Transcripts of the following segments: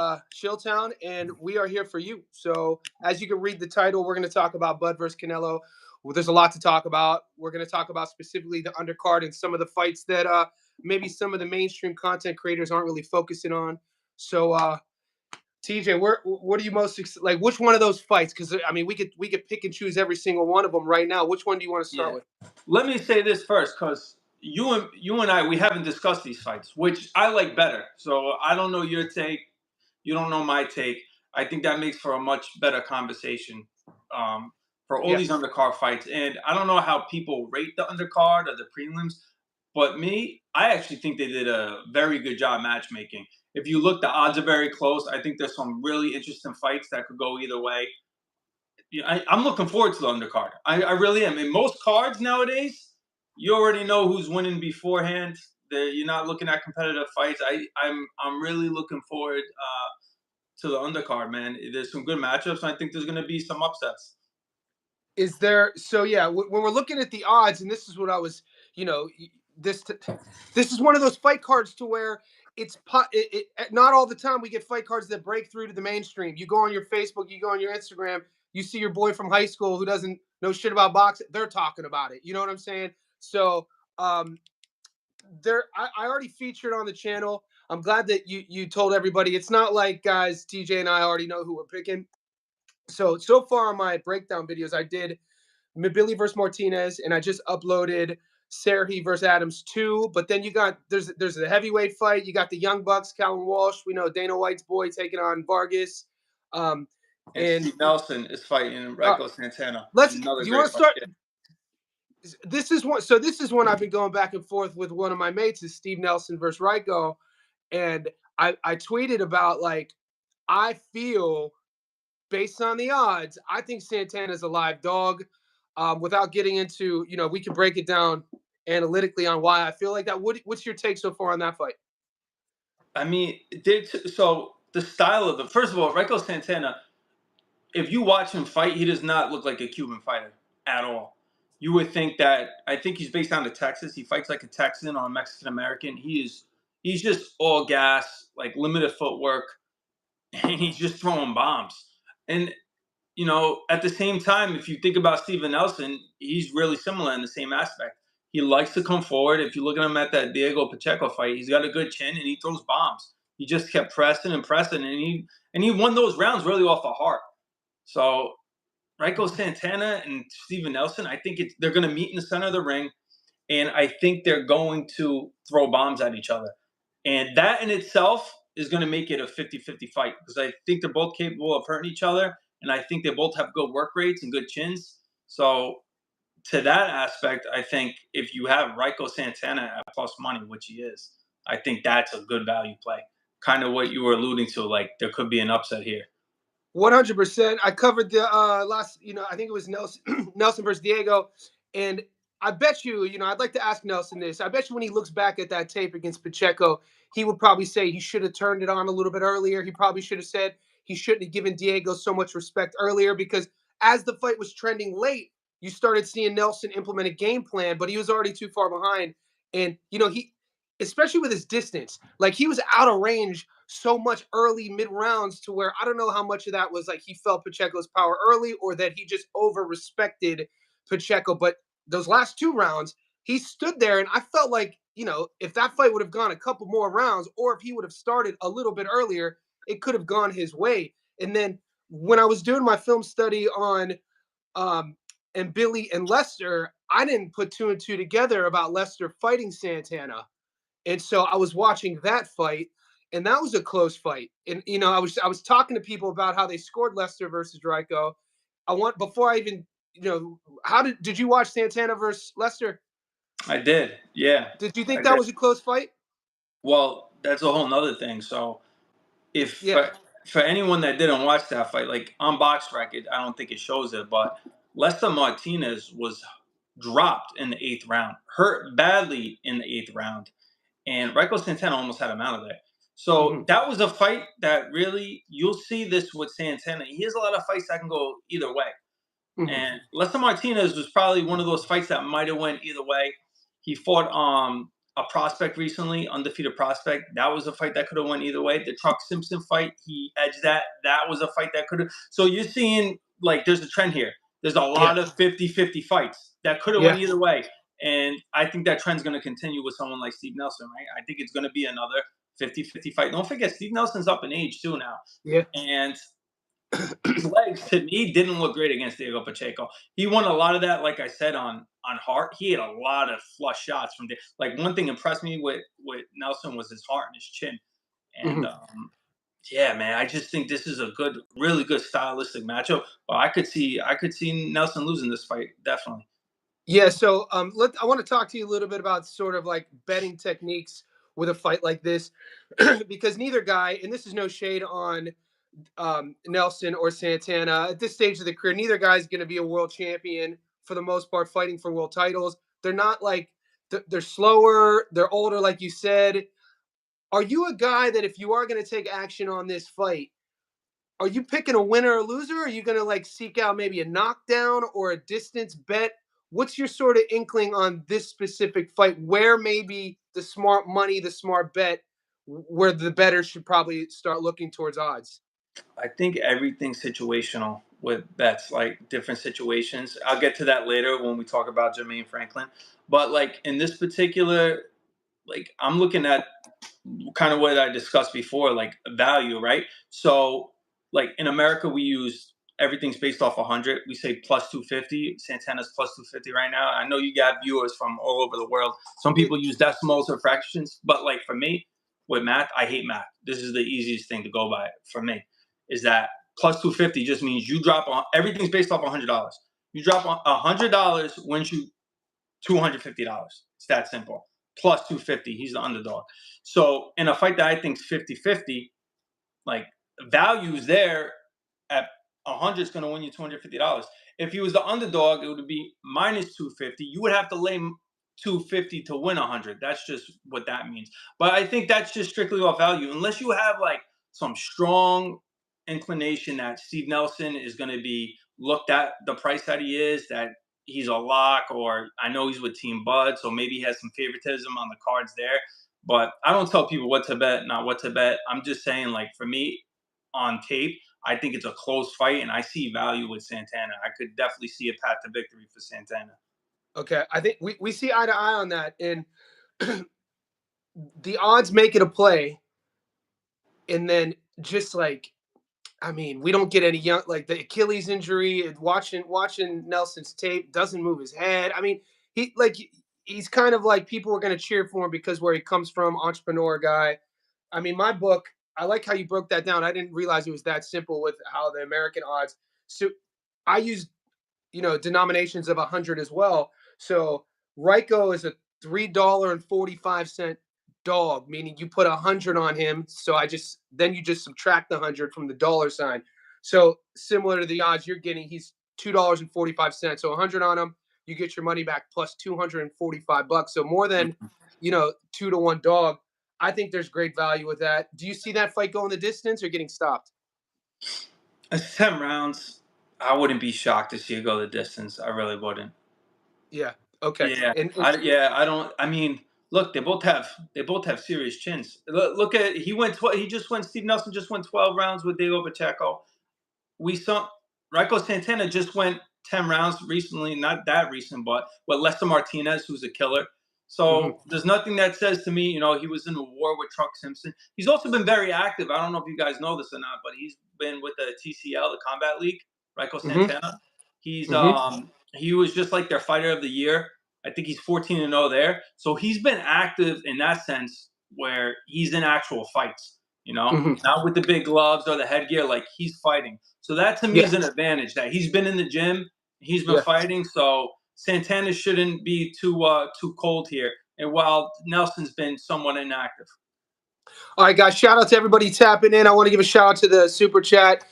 Chilltown, and we are here for you. So, as you can read the title, we're going to talk about Bud versus Canelo. Well, there's a lot to talk about. We're going to talk about specifically the undercard and some of the fights that maybe some of the mainstream content creators aren't really focusing on. So, TJ, what are you most like? Which one of those fights? Because I mean, we could pick and choose every single one of them right now. Which one do you want to start Yeah. with? Let me say this first, because you and I, we haven't discussed these fights, which I like better. So I don't know your take. You don't know my take. I think that makes for a much better conversation for all Yeah. these undercard fights. And I don't know how people rate the undercard or the prelims, but I actually think they did a very good job matchmaking. If you look, the odds are very close. I think there's some really interesting fights that could go either way. Yeah, I'm looking forward to the undercard. I really am. In most cards nowadays, you already know who's winning beforehand. You're not looking at competitive fights. I'm really looking forward to the undercard, man. There's some good matchups. I think there's going to be some upsets. Is there? So yeah, when we're looking at the odds, and this is what I was, you know, this this is one of those fight cards to where not all the time we get fight cards that break through to the mainstream. You go on your Facebook, you go on your Instagram, you see your boy from high school who doesn't know shit about boxing. They're talking about it. You know what I'm saying? So I already featured on the channel. I'm glad that you told everybody. It's not like guys, TJ and I already know who we're picking. So far on my breakdown videos, I did Billy versus Martinez, and I just uploaded Serhi versus Adams 2. But then there's a heavyweight fight. You got the Young Bucks, Callum Walsh. We know Dana White's boy taking on Vargas. And Steve Nelson is fighting Rico Santana. Another You great want to fight. start? Yeah. This is one. So this is one I've been going back and forth with one of my mates. Is Steve Nelson versus Rico, and I tweeted about like I feel based on the odds, I think Santana's a live dog. Without getting into, we can break it down analytically on why I feel like that. What's your take so far on that fight? I mean, so the style of first of all, Rico Santana, if you watch him fight, he does not look like a Cuban fighter at all. You would think that. I think he's based out of Texas. He fights like a Texan or a Mexican American. He's just all gas, like limited footwork, and he's just throwing bombs. And at the same time, if you think about Steven Nelson, he's really similar in the same aspect. He likes to come forward. If you look at him at that Diego Pacheco fight, he's got a good chin and he throws bombs. He just kept pressing and pressing, and he won those rounds really off the heart. So Rico Santana and Steven Nelson, I think they're going to meet in the center of the ring, and I think they're going to throw bombs at each other. And that in itself is going to make it a 50-50 fight because I think they're both capable of hurting each other, and I think they both have good work rates and good chins. So to that aspect, I think if you have Rico Santana at plus money, which he is, I think that's a good value play. Kind of what you were alluding to, like there could be an upset here. 100%. I covered the last, I think it was Nelson, Nelson versus Diego, and I bet you, I'd like to ask Nelson this. I bet you when he looks back at that tape against Pacheco, he would probably say he should have turned it on a little bit earlier. He probably should have said he shouldn't have given Diego so much respect earlier because as the fight was trending late, you started seeing Nelson implement a game plan, but he was already too far behind. And, he, especially with his distance, like he was out of range so much early mid rounds to where I don't know how much of that was like he felt Pacheco's power early or that he just over respected Pacheco. But those last 2 rounds, he stood there and I felt like, if that fight would have gone a couple more rounds or if he would have started a little bit earlier, it could have gone his way. And then when I was doing my film study on and Billy and Lester, I didn't put 2 and 2 together about Lester fighting Santana. And so I was watching that fight, and that was a close fight. And I was talking to people about how they scored Lester versus Ryko. Before I even how did you watch Santana versus Lester? I did, yeah. Did you think I that did. was a close fight? Well, that's a whole nother thing. So if Yeah. for anyone that didn't watch that fight, like on box record, I don't think it shows it, but Lester Martinez was dropped in the 8th round, hurt badly in the 8th round, and Rico Santana almost had him out of there. So that was a fight that really, you'll see this with Santana. He has a lot of fights that can go either way. And Lester Martinez was probably one of those fights that might have went either way. He fought a prospect recently, undefeated prospect. That was a fight that could have went either way. The Truck Simpson fight, he edged that. That was a fight that could have. So you're seeing like there's a trend here. There's a Yeah. lot of 50-50 fights that could have Yeah. went either way. And I think that trend's going to continue with someone like Steve Nelson, right? I think it's going to be another 50-50 fight. Don't forget, Steve Nelson's up in age too now. Yeah. And his legs to me didn't look great against Diego Pacheco. He won a lot of that, like I said, on heart. He had a lot of flush shots from there. Like one thing impressed me with Nelson was his heart and his chin. And Mhm. yeah, man, I just think this is a good, really good stylistic matchup. But I could see Nelson losing this fight definitely. Yeah, so I want to talk to you a little bit about sort of like betting techniques with a fight like this, because neither guy, and this is no shade on Nelson or Santana at this stage of the career, neither guy's going to be a world champion for the most part, fighting for world titles. They're not like they're slower, they're older, like you said. Are you a guy that if you are going to take action on this fight, are you picking a winner or loser? Or are you going to like seek out maybe a knockdown or a distance bet? What's your sort of inkling on this specific fight? Where maybe the smart money, the smart bet, where the better should probably start looking towards odds? I think everything's situational with bets, like different situations. I'll get to that later when we talk about Jermaine Franklin. But like in this particular, like I'm looking at kind of what I discussed before, like value, right? So, like in America, we use everything's based off 100. We say plus 250. Santana's plus 250 right now. I know you got viewers from all over the world. Some Yeah. people use decimals or fractions, but like for me, with math, I hate math. This is the easiest thing to go by for me. Is that plus 250 just means you drop on everything's based off $100. You drop on $100 wins you $250. It's that simple. Plus 250. He's the underdog. So in a fight that I think is 50-50, like values there at 100 is going to win you $250. If he was the underdog, it would be minus 250. You would have to lay 250 to win 100. That's just what that means. But I think that's just strictly off value. Unless you have like some strong inclination that Steve Nelson is going to be looked at the price that he is, that he's a lock, or I know he's with Team Bud, so maybe he has some favoritism on the cards there. But I don't tell people what to bet, not what to bet. I'm just saying, like, for me on tape, I think it's a close fight, and I see value with Santana. I could definitely see a path to victory for Santana. Okay. I think we see eye to eye on that. And the odds make it a play. And then just like I mean, we don't get any young like the Achilles injury. And watching Nelson's tape doesn't move his head. I mean, he's kind of like people are going to cheer for him because where he comes from, entrepreneur guy. I mean, my book. I like how you broke that down. I didn't realize it was that simple with how the American odds. So I use denominations of 100 as well. So Ryko is a $3.45 dog, meaning you put 100 on him. So you just subtract the 100 from the dollar sign. So similar to the odds you're getting, he's $2.45. So 100 on him, you get your money back plus $245. So more than 2-1 dog. I think there's great value with that. Do you see that fight going the distance or getting stopped? It's 10 rounds. I wouldn't be shocked to see it go the distance. I really wouldn't. Yeah. Okay. Yeah, And I don't. I mean, look, they both have serious chins. Look at he just went. Steve Nelson just went 12 rounds with Diego Pacheco. We saw Raiko Santana just went 10 rounds recently, not that recent, but with Lester Martinez, who's a killer. mhm, So there's nothing that says to me, he was in a war with Truck Simpson. He's also been very active. I don't know if you guys know this or not, but he's been with the TCL, the Combat League, Raiko mhm, Santana. He's mhm. he was just like their fighter of the year. I think he's 14-0 there. So he's been active in that sense where he's in actual fights, Mhm. not with the big gloves or the headgear, like he's fighting. So that to me Yeah, is an advantage that he's been in the gym, he's been yeah. fighting. So Santana shouldn't be too cold here. And while Nelson's been somewhat inactive. All right, guys. Shout out to everybody tapping in. I want to give a shout out to the super chat.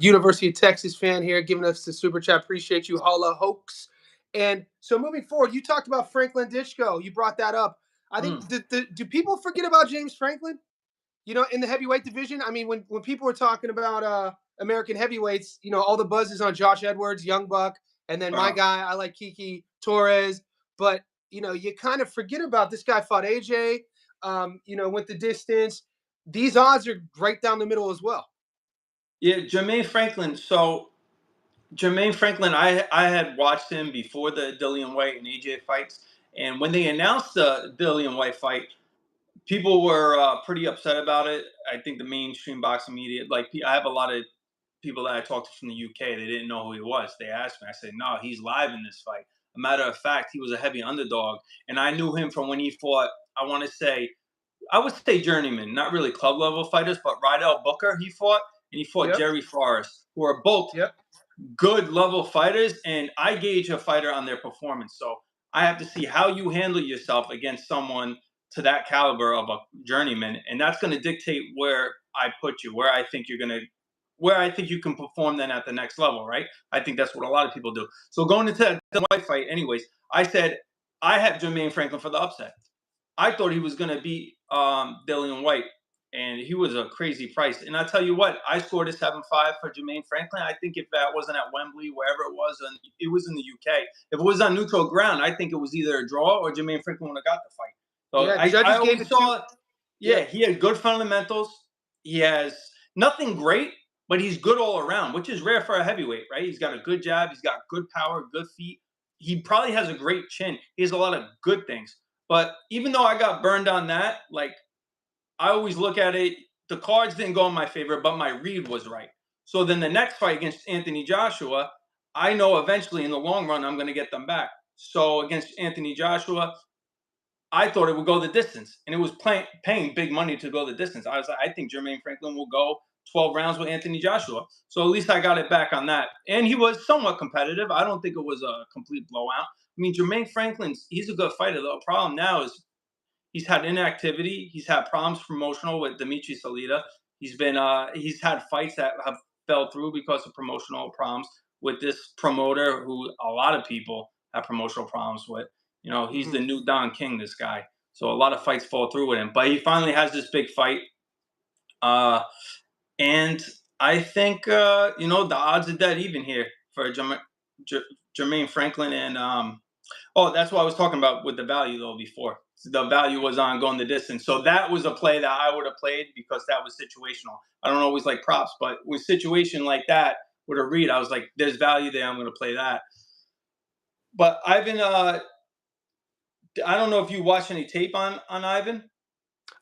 University of Texas fan here giving us the super chat. Appreciate you, Holla Hoax. And so moving forward, you talked about Franklin Ditchko. You brought that up. I think Mm. do people forget about James Franklin? In the heavyweight division. I mean, when people were talking about American heavyweights, all the buzz is on Josh Edwards, Young Buck, and then my Uh, guy. I like Kiki Torres, but you kind of forget about this guy fought AJ, went the distance. These odds are right down the middle as well. Yeah, Jermaine Franklin. So Jermaine Franklin, I had watched him before the Dillian White and AJ fights, and when they announced the Dillian White fight, people were pretty upset about it. I think the mainstream boxing media, like I have a lot of people that I talked to from the UK, they didn't know who he was. They asked me. I said, "No, he's live in this fight." A matter of fact, he was a heavy underdog, and I knew him from when he fought. I would say journeyman, not really club level fighters, but Rydell Booker he fought, and he fought Yep. Jerry Forrest, who are both Yep. good level fighters, and I gauge a fighter on their performance. So I have to see how you handle yourself against someone to that caliber of a journeyman, and that's going to dictate where I put you, where I think you can perform then at the next level, right? I think that's what a lot of people do. So going into that White fight, anyways, I said I have Jermaine Franklin for the upset. I thought he was going to beat Dillian White, and he was a crazy price. And I tell you what, I scored a 7-5 for Jermaine Franklin. I think if that wasn't at Wembley, wherever it was, and it was in the UK, if it was on neutral ground, I think it was either a draw or Jermaine Franklin would have got the fight. So Yeah, I judges gave always it to. saw, yeah, he had good fundamentals. He has nothing great, but he's good all around, which is rare for a heavyweight, right? He's got a good jab. He's got good power, good feet. He probably has a great chin. He has a lot of good things. But even though I got burned on that, like I always look at it, the cards didn't go in my favor, but my read was right. So then the next fight against Anthony Joshua, I know eventually in the long run I'm going to get them back. So against Anthony Joshua, I thought it would go the distance, and it was paying big money to go the distance. I was like, I think Jermaine Franklin will go 12 rounds with Anthony Joshua. So at least I got it back on that. And he was somewhat competitive. I don't think it was a complete blowout. I mean, Jermaine Franklin's, he's a good fighter. The problem now is he's had inactivity. He's had problems promotional with Dimitri Salita. He's had fights that have fell through because of promotional problems with this promoter who a lot of people have promotional problems with. He's the new Don King, this guy. So a lot of fights fall through with him. But he finally has this big fight. And I think, the odds are dead even here for Jermaine Franklin. And that's what I was talking about with the value, though, before. The value was on going the distance. So that was a play that I would have played because that was situational. I don't always like props, but with situation like that, with a read, I was like, there's value there. I'm going to play that. But Ivan, I don't know if you watched any tape on Ivan.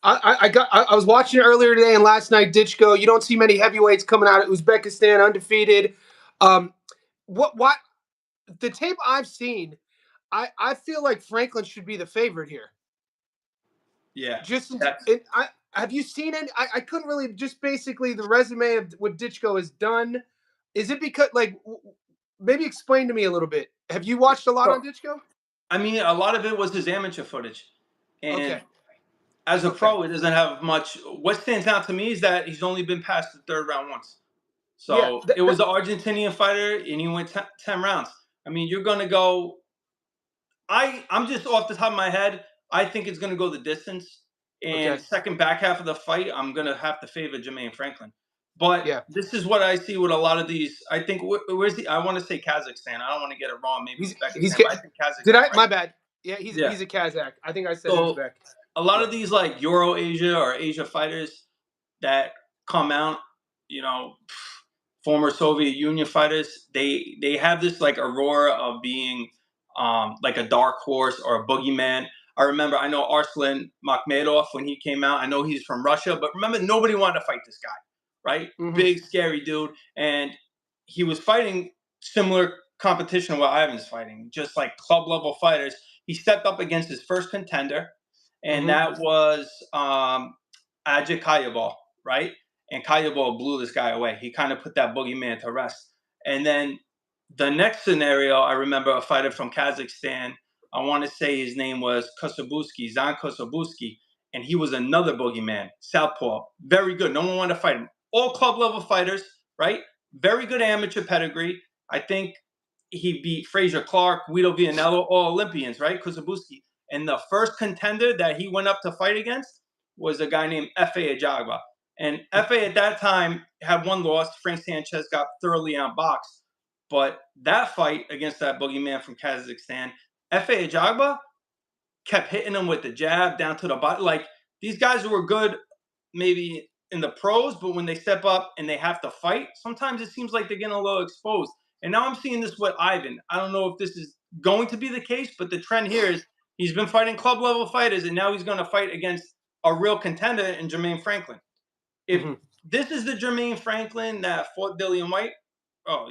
I was watching it earlier today and last night. Ditchko. You don't see many heavyweights coming out of Uzbekistan undefeated. What the tape I've seen, I feel like Franklin should be the favorite here. Yeah. Have you seen it? I couldn't really, just basically the resume of what Ditchko has done. Is it because, maybe explain to me a little bit. Have you watched a lot on Ditchko? I mean, a lot of it was his amateur footage. And okay. As a pro, it doesn't have much. What stands out to me is that he's only been past the third round once. So it was an Argentinian fighter, and he went 10 rounds. I mean, you're going to go. I'm just off the top of my head. I think it's going to go the distance. And second back half of the fight, I'm going to have to favor Jermaine Franklin. But this is what I see with a lot of these. I think where's the? I want to say Kazakhstan. I don't want to get it wrong. Maybe Uzbekistan. But I think Kazakhstan. My bad. Yeah, he's a Kazakh. I think I said Uzbek. A lot of these like Euro Asia or Asia fighters that come out, former Soviet Union fighters, they have this like aurora of being like a dark horse or a boogeyman. I know Arslan Makhmedov when he came out. I know he's from Russia, but remember, nobody wanted to fight this guy, right? Big, scary dude. And he was fighting similar competition to what Ivan's fighting, just like club level fighters. He stepped up against his first contender, and that was Ajit Kayabal, right? And Kayabal blew this guy away. He kind of put that boogeyman to rest. And then the next scenario, I remember a fighter from Kazakhstan. I want to say his name was Kosobuski, Zan Kosobuski, and he was another boogeyman, southpaw. Very good. No one wanted to fight him. All club level fighters, right? Very good amateur pedigree. I think he beat Frazier Clark, Guido Vianello, all Olympians, right? Kosobuski. And the first contender that he went up to fight against was a guy named F.A. Ajagba. And F.A. at that time had one loss. Frank Sanchez got thoroughly outboxed. But that fight against that boogeyman from Kazakhstan, F.A. Ajagba, kept hitting him with the jab down to the body. Like these guys who were good maybe in the pros, but when they step up and they have to fight, sometimes it seems like they're getting a little exposed. And now I'm seeing this with Ivan. I don't know if this is going to be the case, but the trend here is he's been fighting club level fighters, and now he's going to fight against a real contender in Jermaine Franklin. If this is the Jermaine Franklin that fought Dillian White, oh,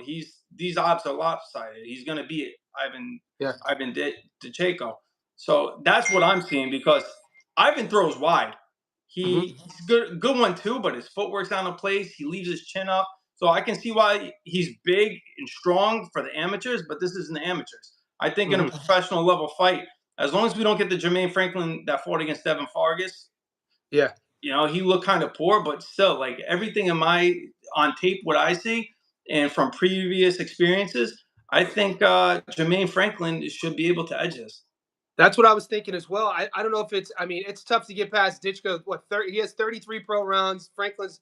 these odds are lopsided. He's going to beat Ivan Ditchko. So that's what I'm seeing because Ivan throws wide. He's good one too, but his footwork's out of place. He leaves his chin up. So I can see why he's big and strong for the amateurs, but this isn't the amateurs. I think in a professional level fight, as long as we don't get the Jermaine Franklin that fought against Devin Vargas, you know, he looked kind of poor, but still, like everything on tape, what I see, and from previous experiences, I think Jermaine Franklin should be able to edge this. That's what I was thinking as well. I don't know if it's. I mean, it's tough to get past Ditchko. What 30? He has 33 pro rounds. Franklin's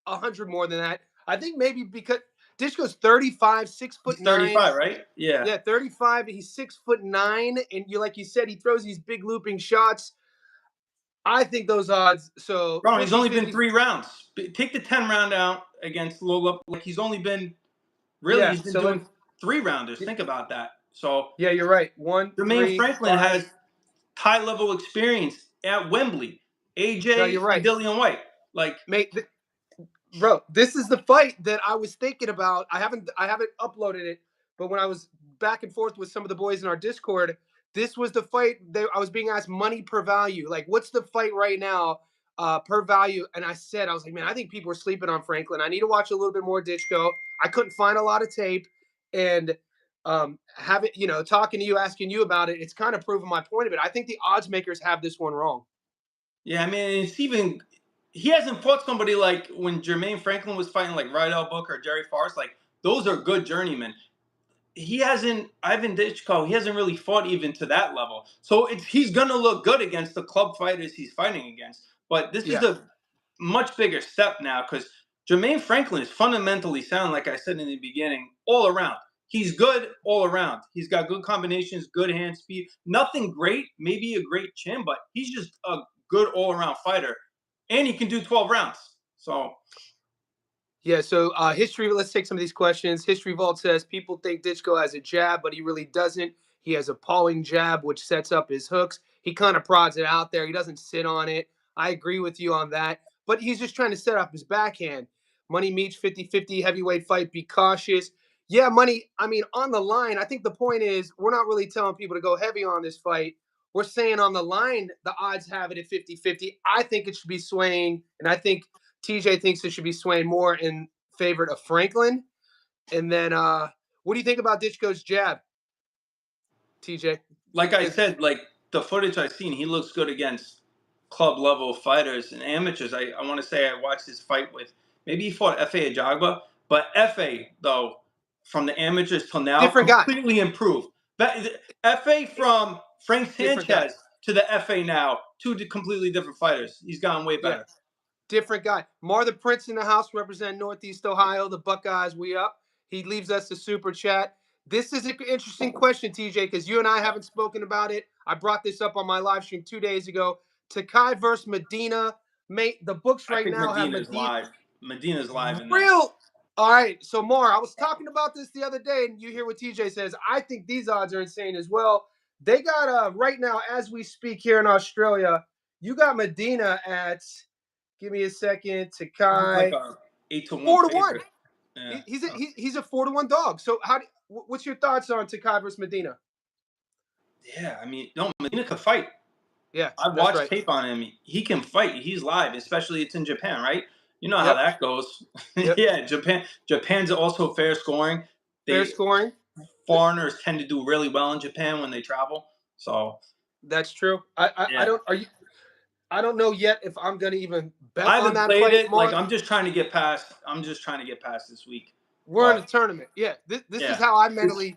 100 more than that. I think maybe because Ditchko's 35, 6'9". 35, right? Yeah. Yeah, 35. He's 6'9", and like you said, he throws these big looping shots. I think those odds. So, bro, he's only been 3 rounds. Take the 10-round out against Lola. Like he's only been he's been doing 3-rounders. Think about that. So yeah, you're right. Jermaine Franklin has high level experience at Wembley. AJ no, you're right. and Dillian White. Like, bro, this is the fight that I was thinking about. I haven't uploaded it, but when I was back and forth with some of the boys in our Discord, this was the fight that I was being asked money per value. Like, what's the fight right now per value? And I was like, man, I think people are sleeping on Franklin. I need to watch a little bit more Ditchko. I couldn't find a lot of tape, and talking to you, asking you about it, it's kind of proving my point of it. I think the odds makers have this one wrong. Yeah, I mean, he hasn't fought somebody like when Jermaine Franklin was fighting like Rydell Booker or Jerry Forrest. Like those are good journeymen. Ivan Ditchko, he hasn't really fought even to that level. So he's gonna look good against the club fighters he's fighting against. But this is a much bigger step now because Jermaine Franklin is fundamentally sound, like I said in the beginning, all around. He's good all around. He's got good combinations, good hand speed. Nothing great, maybe a great chin, but he's just a good all-around fighter. And he can do 12 rounds. So yeah, so history, let's take some of these questions. History Vault says people think Ditchko has a jab, but he really doesn't. He has a pawing jab, which sets up his hooks. He kind of prods it out there. He doesn't sit on it. I agree with you on that. But he's just trying to set up his backhand. Money Meach, 50-50 heavyweight fight. Be cautious. Yeah, Money, I mean, on the line, I think the point is we're not really telling people to go heavy on this fight. We're saying on the line, the odds have it at 50-50. I think it should be swaying, and I think TJ thinks it should be swaying more in favor of Franklin. And then what do you think about Ditchko's jab, TJ? Like I said, like the footage I've seen, he looks good against club level fighters and amateurs. I want to say I watched his fight with, maybe he fought F.A. Ajagba, but F.A., though, from the amateurs till now, completely improved. F.A. from Frank Sanchez to the F.A. now, 2 completely different fighters. He's gotten way better. Yeah. Different guy. Martha Prince in the house, represent Northeast Ohio. The Buckeyes, we up. He leaves us a super chat. This is an interesting question, TJ, because you and I haven't spoken about it. I brought this up on my live stream 2 days ago. Takai versus Medina. Mate, the books right now have Medina. Medina's live in real. All right, so Mar, I was talking about this the other day, and you hear what TJ says. I think these odds are insane as well. They got right now, as we speak here in Australia, you got Medina at. Give me a second. Takai. Like 8-1. 4-1. Yeah. He's a 4-1 dog. So what's your thoughts on Takai versus Medina? Yeah, I mean, no, Medina could fight. Yeah, I've watched tape on him. He can fight. He's live, especially it's in Japan, right? You know how that goes. Yeah, Japan's also fair scoring. Fair scoring. Foreigners tend to do really well in Japan when they travel. So that's true. I don't. Are you? I don't know yet if I'm gonna even bet on that played fight. It. Like I'm just trying to get past. This week. We're in a tournament. Yeah, this is how I mentally.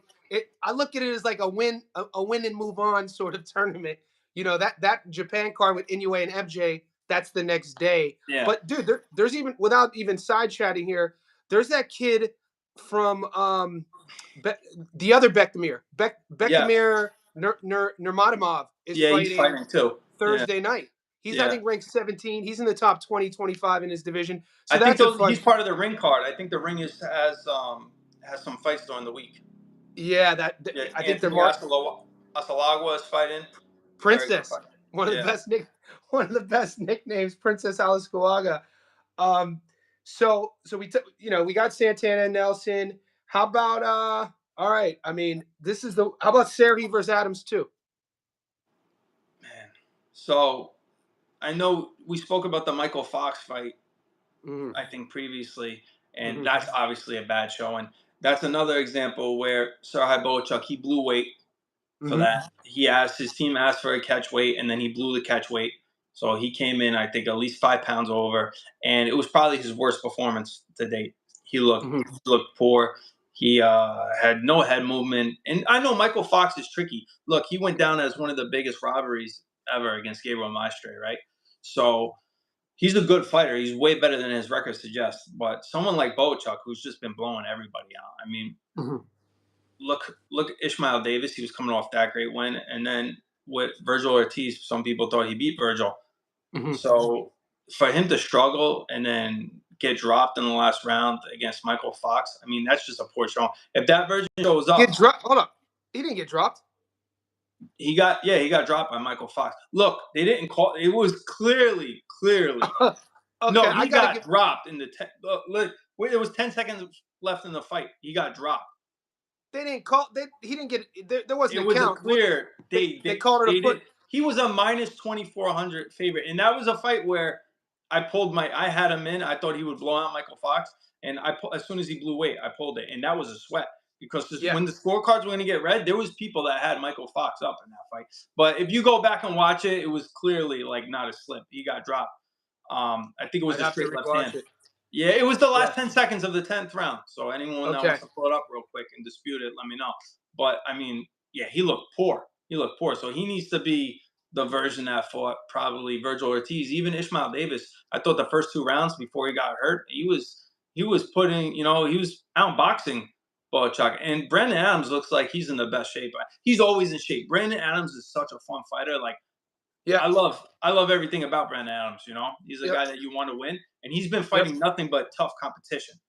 I look at it as like a win and move on sort of tournament. You know that Japan card with Inoue and MJ. That's the next day. Yeah. But dude, there's even without even side chatting here. There's that kid from the other Bekdamir. Bekdamir. Nurmagomedov is Yeah, he's fighting fighting too. Yeah, Thursday night. He's, I yeah. think, ranked 17. He's in the top 20, 25 in his division. I So think that's a those fun. he's part of the ring card. I think the ring has some fights during the week. Yeah, Yeah, I think they're Anthony Asalagua is fighting. Very good Princess. fight. One of the Yeah, best one of the best nicknames, Princess Alice Kawaga. Um, so we got Santana and Nelson. How about all right? I mean, this is the how about Serhi versus Adams too? man. So I know we spoke about the Michael Fox fight, Mm-hmm. I think previously, and Mm-hmm. that's obviously a bad showing. That's another example where Serhii Boachuk, he blew weight for Mm-hmm. that. His team asked for a catch weight, and then he blew the catch weight. So he came in, I think, at least 5 pounds over, and it was probably his worst performance to date. Mm-hmm. He looked poor. He had no head movement, and I know Michael Fox is tricky. Look, he went down as one of the biggest robberies ever against Gabriel Maestre, right? So he's a good fighter. He's way better than his record suggests. But someone like Boachuk, who's just been blowing everybody out. I mean, Mm-hmm. look at Ishmael Davis. He was coming off that great win, and then with Virgil Ortiz, some people thought he beat Virgil. Mm-hmm. So for him to struggle and then get dropped in the last round against Michael Fox, I mean that's just a poor showing. If that version shows Get up, dropped. Hold up. He didn't get dropped. he got dropped by Michael Fox. Look, they didn't call. It was clearly. Okay, No, I he gotta got give. dropped in the look. There was 10 seconds left in the fight. He got dropped. They didn't call. He didn't get. There It wasn't a was a count. What clear. they called it a They foot. did. He was a minus 2,400 favorite, and that was a fight where I had him in. I thought he would blow out Michael Fox, and as soon as he blew weight, I pulled it, and that was a sweat because Yeah. when the scorecards were going to get read, there was people that had Michael Fox up in that fight. But if you go back and watch it, it was clearly like not a slip. He got dropped. I think it was I'd a have to straight left rewatch hand. it. Yeah, it was the Yeah. last 10 seconds of the 10th round. So anyone that Okay. wants to pull it up real quick and dispute it, let me know. But I mean, yeah, he looked poor. He looked poor. So he needs to be the version that fought probably Virgil Ortiz, even Ishmael Davis. I thought the first 2 rounds before he got hurt, he was putting, he was outboxing Boachuk. And Brandon Adams looks like he's in the best shape. He's always in shape. Brandon Adams is such a fun fighter. Like Yeah. I love everything about Brandon Adams. He's a Yep. guy that you want to win, and he's been Yep. fighting nothing but tough competition.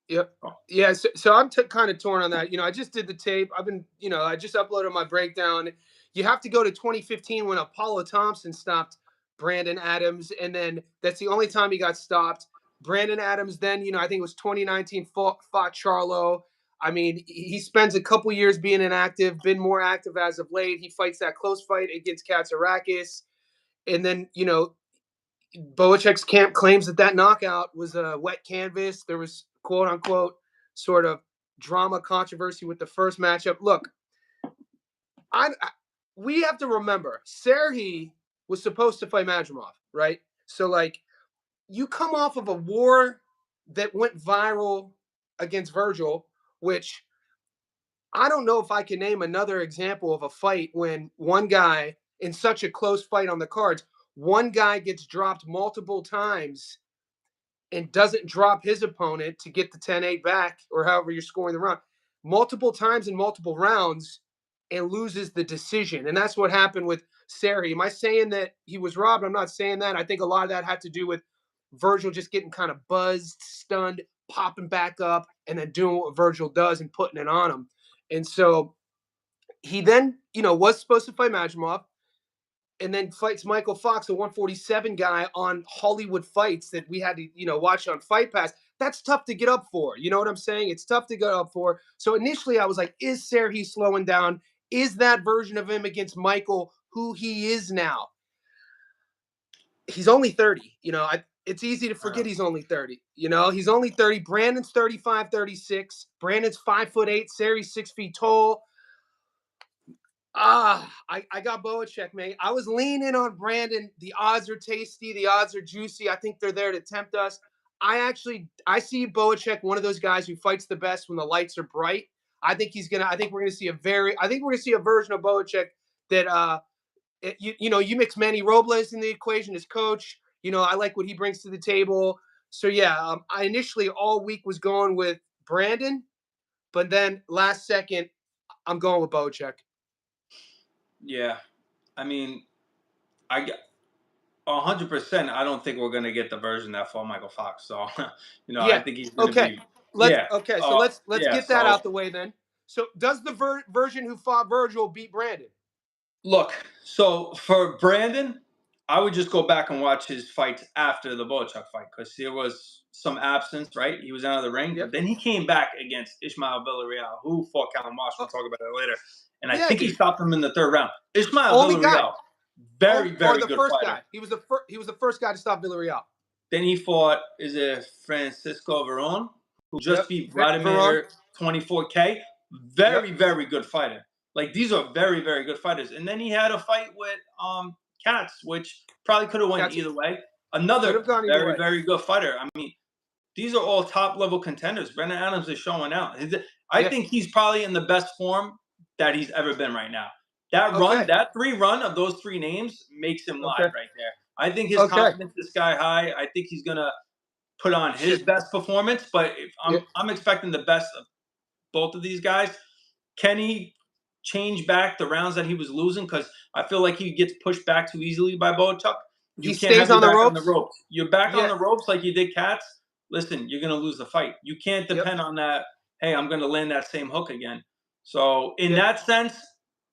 Yep. Oh, Yeah. So I'm kind of torn on that. I just did the tape. I've been, I just uploaded my breakdown. You have to go to 2015 when Apollo Thompson stopped Brandon Adams, and then that's the only time he got stopped. Brandon Adams, then, I think it was 2019, fought Charlo. I mean, he spends a couple years being inactive, been more active as of late. He fights that close fight against Katsarakis. And then, Boachuk's camp claims that knockout was a wet canvas. There was quote unquote sort of drama controversy with the first matchup. Look, we have to remember Serhi was supposed to fight Madrimov, right? So like you come off of a war that went viral against Virgil, which I don't know if I can name another example of a fight when one guy in such a close fight on the cards, one guy gets dropped multiple times and doesn't drop his opponent to get the 10-8 back or however you're scoring the round multiple times in multiple rounds and loses the decision. And that's what happened with Serhi. Am I saying that he was robbed? I'm not saying that. I think a lot of that had to do with Virgil just getting kind of buzzed, stunned, popping back up, and then doing what Virgil does and putting it on him. And so he then, was supposed to fight Madrimov and then fights Michael Fox, a 147 guy on Hollywood Fights that we had to, watch on Fight Pass. That's tough to get up for. You know what I'm saying? It's tough to get up for. So initially I was like, is Serhi slowing down? Is that version of him against Michael who he is now? He's only 30. It's easy to forget he's only 30. He's only 30. Brandon's 35, 36. Brandon's 5'8". Serhi's 6 feet tall. I got Boachuk, man. I was leaning on Brandon. The odds are tasty. The odds are juicy. I think they're there to tempt us. I see Boachuk, one of those guys who fights the best when the lights are bright. I think we're gonna see a version of Boachuk that you mix Manny Robles in the equation as coach. I like what he brings to the table. So yeah, I initially all week was going with Brandon, but then last second I'm going with Boachuk. Yeah. I mean, I get 100%. I don't think we're gonna get the version that fought Michael Fox. So, I Yeah. think he's gonna Okay. be. Yeah. So let's Yeah. get that So out the way then. So does the version who fought Virgil beat Brandon? look. So for Brandon, I would just go back and watch his fights after the Boachuk fight because there was some absence. Right. He was out of the ring, but Yep. then he came back against Ishmael Villarreal, who fought Callum Walsh. We'll Oh, talk about that later. And I yeah, think he dude. stopped him in the third round. Ishmael Only guy. Villarreal, very, Or very the good first fighter. guy. He was the first guy to stop Villarreal. Then he fought, is it Francisco Veron, who just Yep. beat Veron. Vladimir 24K. Yep. Very, very good fighter. Like these are very, very good fighters. And then he had a fight with Katz, which probably could have went That's either way. could Another have gone either very, way. very good fighter. I mean, these are all top level contenders. Brendan Adams is showing out. I Yeah. think he's probably in the best form that he's ever been right now. That run, Okay. that run of those three names makes him live Okay. right there. I think his Okay. confidence is sky high. I think he's gonna put on his Shit. best performance, but if Yeah. I'm expecting the best of both of these guys. Can he change back the rounds that he was losing? Because I feel like he gets pushed back too easily by Boachuk. You He can't stays have your on the back on the ropes. ropes. You're back on Yeah. the ropes like you did Katz. Listen, you're gonna lose the fight. You can't Yep. depend on that. Hey, I'm gonna land that same hook again. So in Yep. that sense,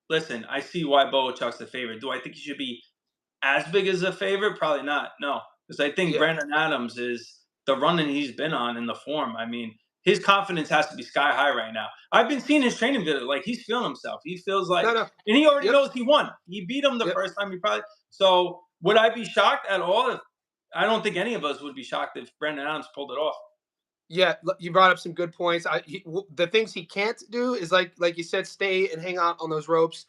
listen, I see why Boachuk's the favorite. Do I think he should be as big as a favorite? Probably not. No, because I think Yeah. Brandon Adams is the running he's been on in the form. I mean, his confidence has to be sky high right now. I've been seeing his training video. Like he's feeling himself. He feels like, No. No. and he already Yep. knows he won. He beat him the Yep. first time. He probably. So would I be shocked at all? I don't think any of us would be shocked if Brandon Adams pulled it off. Yeah, you brought up some good points. The things he can't do is like you said, stay and hang out on those ropes.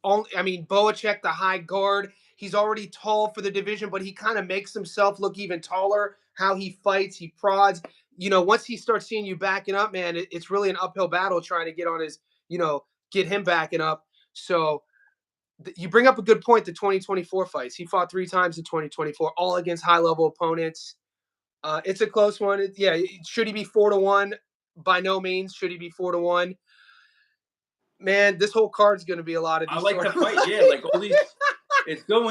I mean, Boachuk, the high guard, he's already tall for the division, but he kind of makes himself look even taller. How he fights, he prods. Once he starts seeing you backing up, man, it's really an uphill battle trying to get on his, get him backing up. So you bring up a good point. The 2024 fights, he fought 3 times in 2024, all against high level opponents. It's a close one. Should he be 4-1? By no means should he be 4-1. Man, this whole card's going to be a lot of I these like sort to of fight. Yeah, like all these. It's good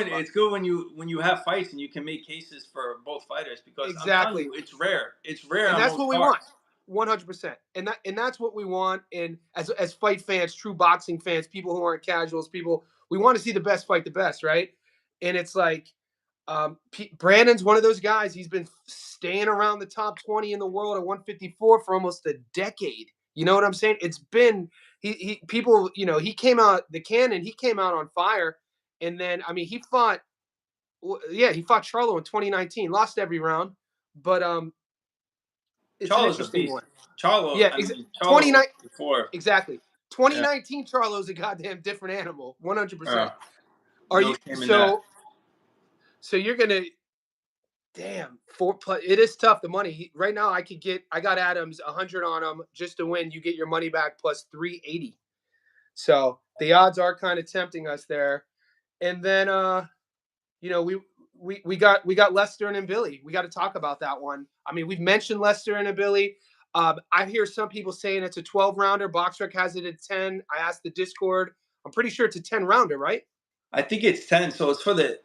when you have fights and you can make cases for both fighters because I'm telling exactly, you, it's rare. It's rare and on that's most what we want, cards. 100%. And that's what we want. And as fight fans, true boxing fans, people who aren't casuals, we want to see the best fight the best, right? And it's like Brandon's one of those guys. He's been staying around the top 20 in the world at 154 for almost a decade. You know what I'm saying? It's been he people. He came out the cannon. He came out on fire, and then I mean he fought. Yeah, he fought Charlo in 2019. Lost every round, but it's an Charlo's a interesting beast. one. Charlo, Yeah, I mean, Charlo 29 was before. exactly. Yeah, 2019 Charlo's a goddamn different animal. 100%. Are no you shame in that. so you're gonna damn, 4 plus. It is tough. The money right now, I got Adams 100 on him just to win. You get your money back plus 380. So the odds are kind of tempting us there. And then, we got Lester and Billy. We got to talk about that one. I mean, we've mentioned Lester and Billy. I hear some people saying it's a 12 rounder. Boxrec has it at 10. I asked the Discord. I'm pretty sure it's a 10 rounder, right? I think it's 10, so it's for the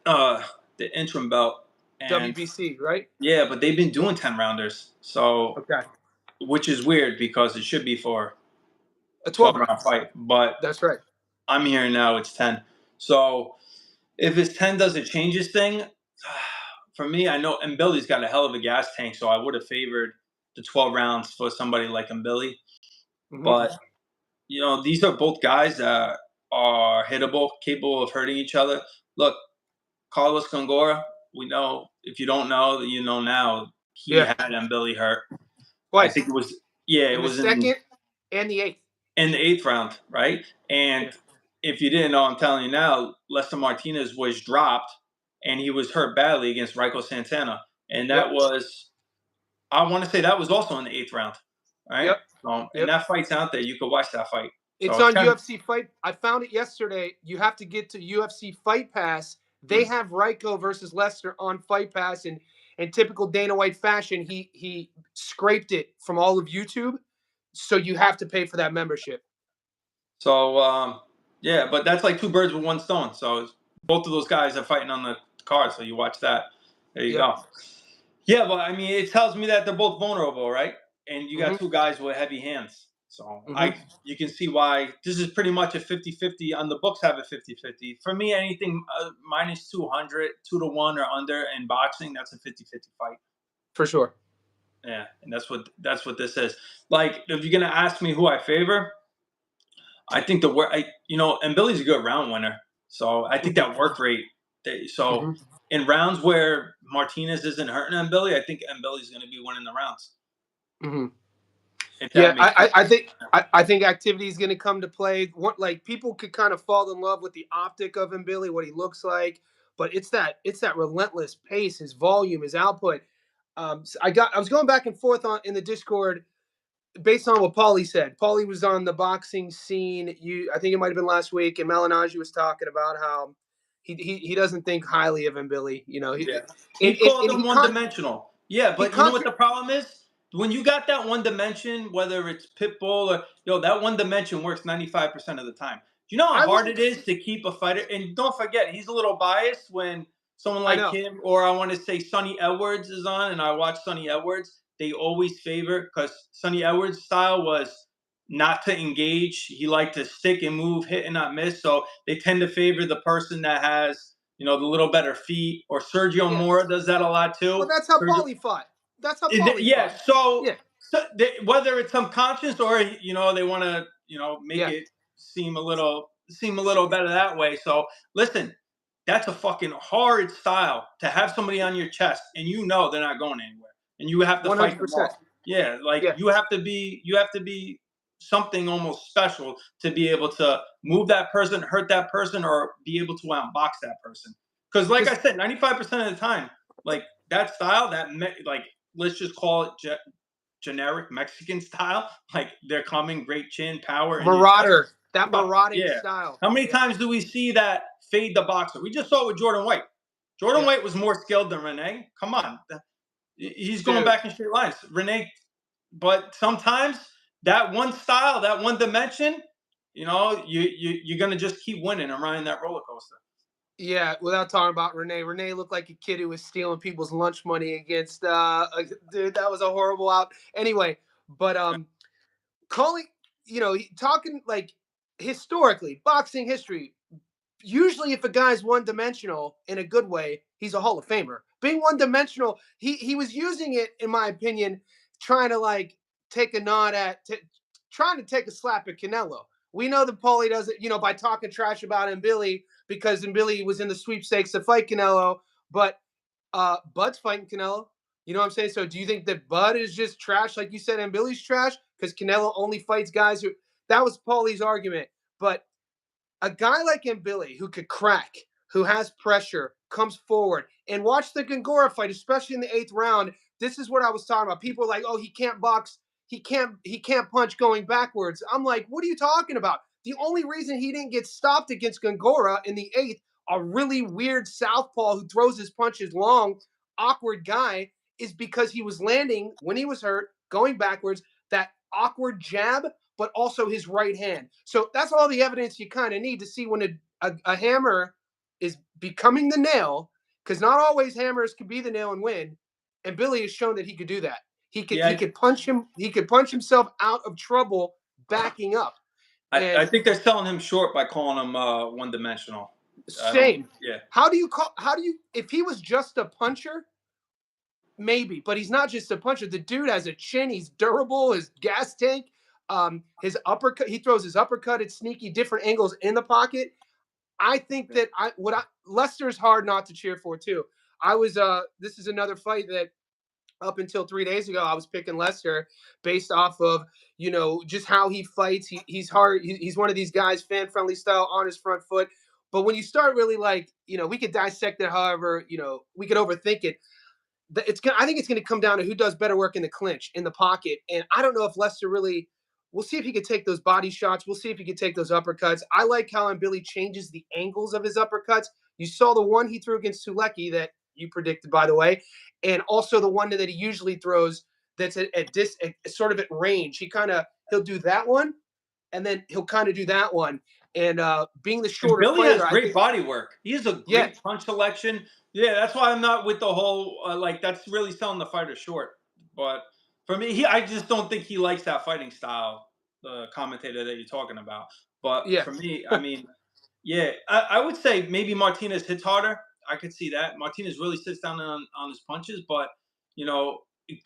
interim belt, and WBC, right? yeah, but they've been doing 10 rounders, so Okay. which is weird because it should be for A 12 12 round rounds. fight, but That's right. I'm hearing now it's 10. So if it's 10, does it change this thing? For me, I know Mbili's got a hell of a gas tank, so I would have favored the 12 rounds for somebody like Mbili. Mm-hmm. But these are both guys that are hittable, capable of hurting each other. Look, Carlos Gongora, we know. If you don't know, you know now. He Yeah. had Mbili hurt. I Twice. think it was it In the was in second and the eighth. the eighth round, right? Yeah. And if you didn't know, I'm telling you now, Lester Martinez was dropped and he was hurt badly against Rico Santana. And that Yep. was, I want to say that was also in the eighth round, right? Yep. And Yep. that fight's out there. You could watch that fight. It's So on 10. UFC Fight. I found it yesterday. You have to get to UFC Fight Pass. They Hmm. have Ryko versus Lester on Fight Pass, and in typical Dana White fashion, he scraped it from all of YouTube. So you have to pay for that membership. So Yeah, but that's like two birds with one stone. So both of those guys are fighting on the card. So you watch that. There you Yep. go. Yeah, well, I mean, it tells me that they're both vulnerable, right? And you got Mm-hmm. two guys with heavy hands. So Mm-hmm. you can see why this is pretty much a 50-50. On the books have a 50-50. For me, anything minus 200, 2-1 or under in boxing, that's a 50-50 fight. For sure. Yeah, and that's what this is. Like, if you're gonna ask me who I favor, I think and Billy's a good round winner. So I think Mm-hmm. that work rate. So Mm-hmm. in rounds where Martinez isn't hurting Billy, I think Billy's going to be winning the rounds. Mm-hmm. If Yeah, that makes sense. I think activity is going to come to play. What, like, people could kind of fall in love with the optic of him, Billy, what he looks like, but it's that relentless pace, his volume, his output. I was going back and forth on in the Discord based on what Paulie said. Paulie was on the boxing scene. I think it might have been last week, and Malinaji was talking about how he doesn't think highly of him, Billy. Yeah. And, He called and him one dimensional. Yeah, he but you know what contra the problem is? When you got that one dimension, whether it's Pitbull or that one dimension works 95% of the time. Do you know how I hard will. it is to keep a fighter? And don't forget, he's a little biased when someone I like know. him, or I want to say Sonny Edwards is on, and I watch Sonny Edwards. They always favor, because Sonny Edwards' style was not to engage. He liked to stick and move, hit and not miss. So they tend to favor the person that has the little better feet. Or Sergio Yeah. Mora does that a lot Well, too. that's how Sergio, Paulie fought. That's how Paulie yeah. fought. So, Yeah. whether it's subconscious or they want to make Yeah. it seem a little better that way. So listen, that's a fucking hard style to have somebody on your chest, and they're not going anywhere, and you have to fight them 100%. off. Yeah, like Yeah. you have to be something almost special to be able to move that person, hurt that person, or be able to outbox that person. Because, like I Because said, 95% of the time, like that style, like, let's just call it generic Mexican style. Like, they're coming, great chin, power in your chest. Marauder, that marauding Yeah. style. How many Yeah. times do we see that fade the boxer? We just saw it with Jordan White. Jordan Yeah. White was more skilled than Renee. Come on. He's going Dude. back in straight lines. Renee, but sometimes that one style, that one dimension, you're going to just keep winning and riding that roller coaster. Yeah, without talking about Renee. Renee looked like a kid who was stealing people's lunch money against dude, that was a horrible out. Anyway, but calling, talking like historically, boxing history, usually if a guy's one dimensional in a good way, he's a Hall of Famer. Being one dimensional, he was using it, in my opinion, trying to like take a nod trying to take a slap at Canelo. We know that Paulie does it, by talking trash about him, Billy, because Billy was in the sweepstakes to fight Canelo, but Bud's fighting Canelo. You know what I'm saying? So do you think that Bud is just trash, like you said, and Billy's trash because Canelo only fights guys who? That was Paulie's argument, but a guy like Billy who could crack, who has pressure, comes forward, and watch the Gongora fight, especially in the 8th round. This is what I was talking about. People are like, "Oh, he can't box, he can't punch going backwards." I'm like, "What are you talking about?" The only reason he didn't get stopped against Gongora in the 8th, a really weird southpaw who throws his punches long, awkward guy, is because he was landing when he was hurt, going backwards. That awkward jab, but also his right hand. So that's all the evidence you kind of need to see when a hammer is becoming the nail, because not always hammers can be the nail and win. And Billy has shown that he could do that. He Yeah, could punch him. He could punch himself out of trouble backing up. I And think they're selling him short by calling him one dimensional. I don't. same. Yeah. If he was just a puncher, maybe, but he's not just a puncher. The dude has a chin. He's durable. His gas tank. His uppercut. He throws his uppercut at sneaky different angles in the pocket. I think that Lester's hard not to cheer for too. This is another fight that up until 3 days ago I was picking Lester based off of just how he fights. He's hard. He's one of these guys, fan friendly style, on his front foot. But when you start really we could dissect it however we could overthink it. I think it's going to come down to who does better work in the clinch, in the pocket. And I don't know if Lester really. We'll see if he could take those body shots. We'll see if he could take those uppercuts. I like how Billy changes the angles of his uppercuts. You saw the one he threw against Sulecki that you predicted, by the way, and also the one that he usually throws that's sort of at range. He'll do that one, and then he'll kind of do that one. And being the And shorter Billy has fighter, I great think, body work. He has a yeah, great punch selection. Yeah, that's why I'm not with the whole like that's really selling the fighter short. But for me, I just don't think he likes that fighting style. The commentator that you're talking about. But yeah, for me, I mean, yeah, I would say maybe Martinez hits harder. I could see that. Martinez really sits down on his punches, but you know,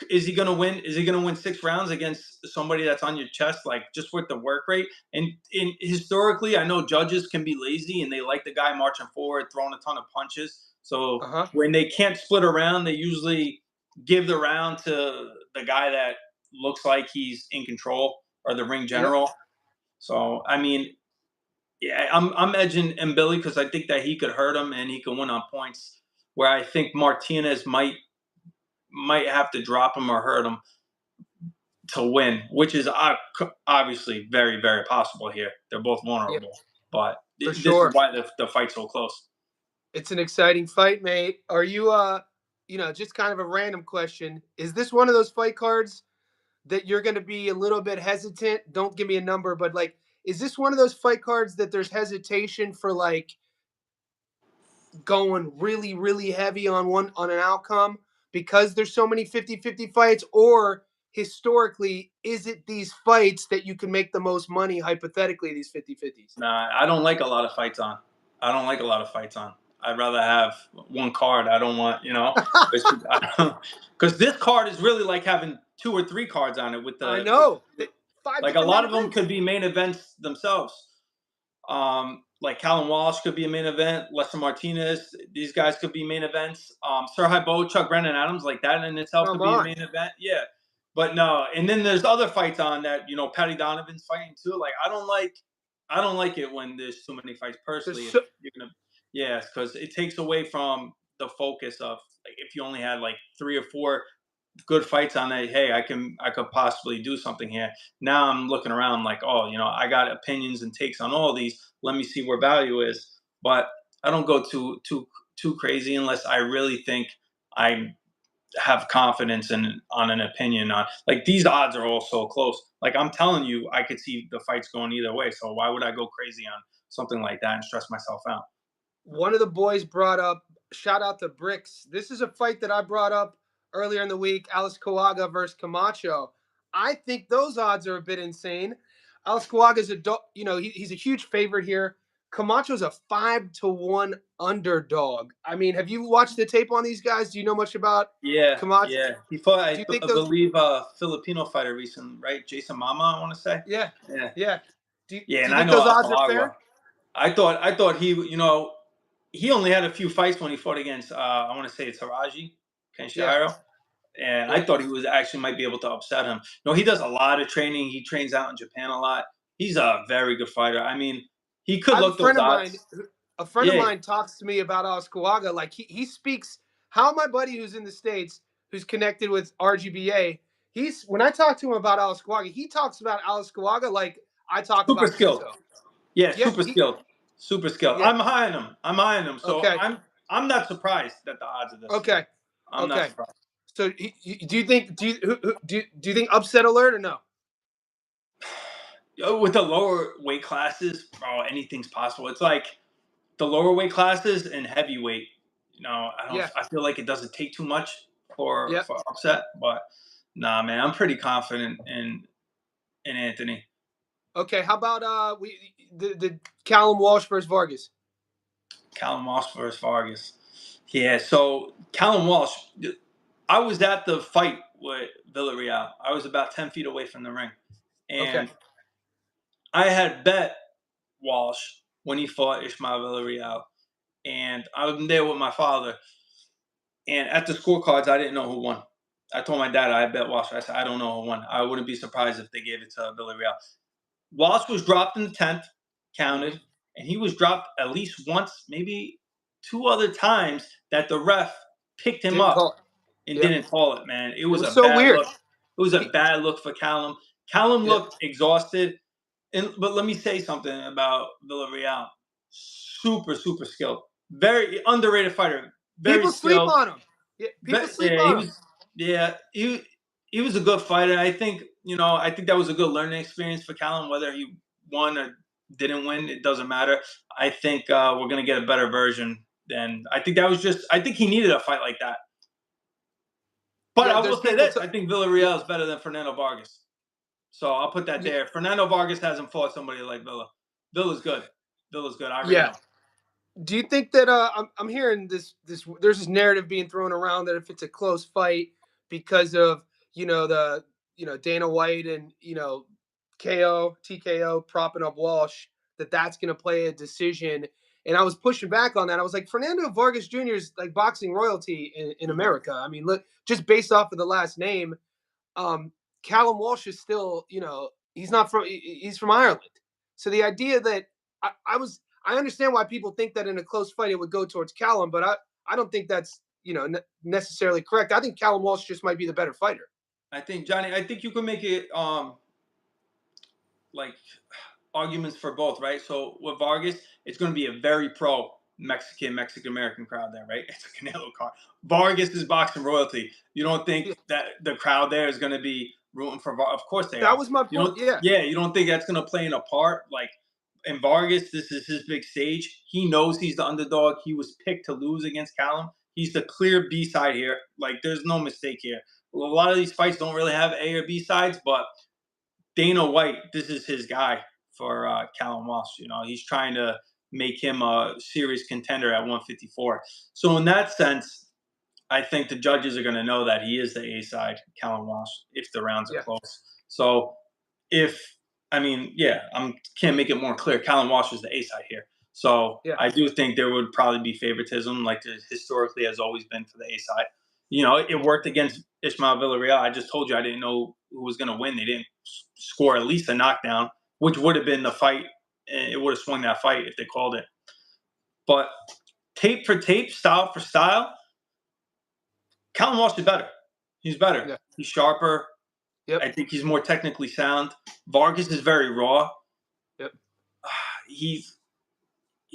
is he going to win? Is he going to win 6 rounds against somebody that's on your chest, like just with the work rate? And historically, I know judges can be lazy and they like the guy marching forward, throwing a ton of punches. So uh-huh, when they can't split around, they usually give the round to the guy that looks like he's in control or the ring yep, general. So I mean, yeah, I'm edging Billy because I think that he could hurt him and he can win on points. Where I think Martinez might have to drop him or hurt him to win, which is obviously very very possible here. They're both yeah, vulnerable, but for this is sure. why the fight's so close. It's an exciting fight, mate. Are you just kind of a random question. Is this one of those fight cards that you're going to be a little bit hesitant? Don't give me a number, but like, is this one of those fight cards that there's hesitation for like going really, really heavy on an outcome because there's so many 50-50 fights? Or historically, is it these fights that you can make the most money hypothetically, these 50-50s? Nah, I don't like a lot of fights on. I don't like a lot of fights on. I'd rather have one card. I don't want, because this card is really like having 2 or 3 cards on it with I with know. Five like a different main lot of them events. could be main events themselves. Like Callum Walsh could be a main event. Lester Martinez, these guys could be main events. Sirhai Boachuk, Brendan Adams, like that in itself Come could be a on. main event. Yeah, but no. And then there's other fights on that. Patty Donovan's fighting too. Like I don't like it when there's too many fights. Personally, There's if so, you're gonna, yeah, because it takes away from the focus of like if you only had like 3 or 4 good fights on that. Hey, I could possibly do something here. Now I'm looking around like, oh, I got opinions and takes on all these. Let me see where value is. But I don't go too crazy unless I really think I have confidence in on an opinion on like these odds are all so close. Like I'm telling you, I could see the fights going either way. So why would I go crazy on something like that and stress myself out? one of the boys brought up, shout out to Bricks. This is a fight that I brought up earlier in the week, Alice Kawaga versus Camacho. I think those odds are a bit insane. Alice Kawaga's he's a huge favorite here. Camacho's a 5-1 underdog. I mean, have you watched the tape on these guys? Do you know much about Yeah, Camacho? yeah. He fought, Do you I think those? believe, a Filipino fighter recently, right? Jason Mama, I want to say. Yeah, Yeah, yeah. Do yeah. do And you I think know those odds are Alcalagua. fair? I thought he only had a few fights when he fought against, I want to say it's Haraji Yeah, Kenshiro. And I yeah. thought he was actually might be able to upset him. No, he does a lot of training. He trains out in Japan a lot. He's a very good fighter. I mean, he I could have a look those friend of odds. mine. A friend of Yeah, mine talks to me about Alice Kawaga. Like he speaks. How my buddy who's in the states, who's connected with RGBA, he's when I talk to him about Alice Kawaga, he talks about Alice Kawaga like I talk super about skilled. Pinto. Yeah, Yeah, super skilled. Super skilled. yeah. I'm high on him. I'm high on him. So Okay, I'm not surprised that the odds are this. okay, I'm not okay. surprised. So do you think do you think upset alert or no? With the lower weight classes, bro, anything's possible. It's like the lower weight classes and heavyweight. Yeah, I feel like it doesn't take too much yeah. for upset, but nah, man, I'm pretty confident in Anthony. Okay, how about the Callum Walsh versus Vargas? Callum Walsh versus Vargas. Yeah, so Callum Walsh, I was at the fight with Villarreal. I was about 10 feet away from the ring. Okay, And I had bet Walsh when he fought Ishmael Villarreal. And I was there with my father. And at the scorecards, I didn't know who won. I told my dad I bet Walsh. I said, I don't know who won. I wouldn't be surprised if they gave it to Villarreal. Walsh was dropped in the 10th, hmm counted, and he was dropped at least once, maybe 2 other times that the ref picked him didn't up call it. and Yep, didn't call it, man. It it was was a so bad weird. look. It was a He, bad look for Callum. Callum yeah. looked exhausted. But let me say something about Villarreal. Super, super skilled. Very underrated fighter. Very People sleep skilled. on him. Yeah, people But sleep yeah, on him. he was a good fighter. I think that was a good learning experience for Callum, whether he won or didn't win. It doesn't matter. I think we're going to get a better version. And I think that was just, I think he needed a fight like that. But Yeah, I there's will say people. this: I think Villarreal is better than Fernando Vargas. So I'll put that there. Fernando Vargas hasn't fought somebody like Villa. Villa's good. Villa's good. I rate Yeah. him. Do you think that I'm hearing this there's this narrative being thrown around that if it's a close fight because of the Dana White and KO TKO propping up Walsh, that's going to play a decision? And I was pushing back on that. I was like, Fernando Vargas Jr. is like boxing royalty in America. I mean, look, just based off of the last name, Callum Walsh is still, he's not from, he's from Ireland. So the idea that I understand why people think that in a close fight it would go towards Callum, but I don't think that's, necessarily correct. I think Callum Walsh just might be the better fighter. I think, Johnny, I think you can make it like arguments for both, right? So with Vargas, it's going to be a very pro Mexican American crowd there, right? It's a Canelo card. Vargas is boxing royalty. You don't think that the crowd there is going to be rooting for Vargas? Of course they are. That was my point. You don't think that's going to play in a part? Like in Vargas, this is his big stage. He knows he's the underdog. He was picked to lose against Callum. He's the clear B side here. Like there's no mistake here. A lot of these fights don't really have A or B sides, but Dana White, this is his guy for Callum Walsh. He's trying to make him a serious contender at 154. So in that sense, I think the judges are going to know that he is the A side, Callum Walsh, if the rounds are close. So can't make it more clear. Callum Walsh is the A side here. So I do think there would probably be favoritism, like there historically has always been for the A side. It worked against Ismael Villarreal. I just told you I didn't know who was going to win. They didn't score at least a knockdown, which would have been the fight. It would have swung that fight if they called it. But tape for tape, style for style, Callum Walsh is better. He's better. Yeah. He's sharper. Yep. I think he's more technically sound. Vargas is very raw. Yep.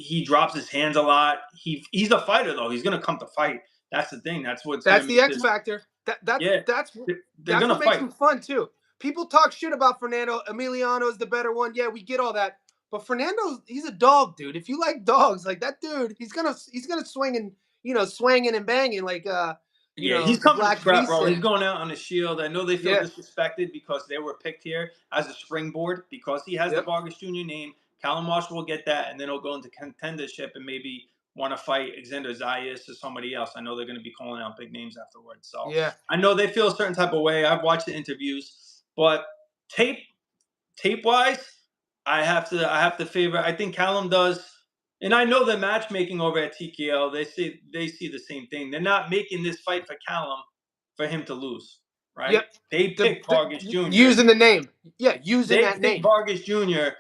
He drops his hands a lot. He's a fighter though. He's gonna come to fight. That's the thing. That's the X factor. That's what makes him fun too. People talk shit about Fernando. Emiliano is the better one. Yeah, we get all that. But Fernando, he's a dog, dude. If you like dogs, like that dude, he's gonna swing and swinging and banging like he's coming to scrap, bro. He's going out on a shield. I know they feel disrespected because they were picked here as a springboard because he has the Vargas Jr. name. Callum Walsh will get that, and then he'll go into contendership and maybe want to fight Alexander Zayas or somebody else. I know they're going to be calling out big names afterwards. So I know they feel a certain type of way. I've watched the interviews, but tape-wise, I have to favor. I think Callum does. And I know the matchmaking over at TKO, they see the same thing. They're not making this fight for Callum for him to lose, right? Yep. They picked Vargas Jr. Using the name. Yeah, using that name. They picked Vargas Jr.,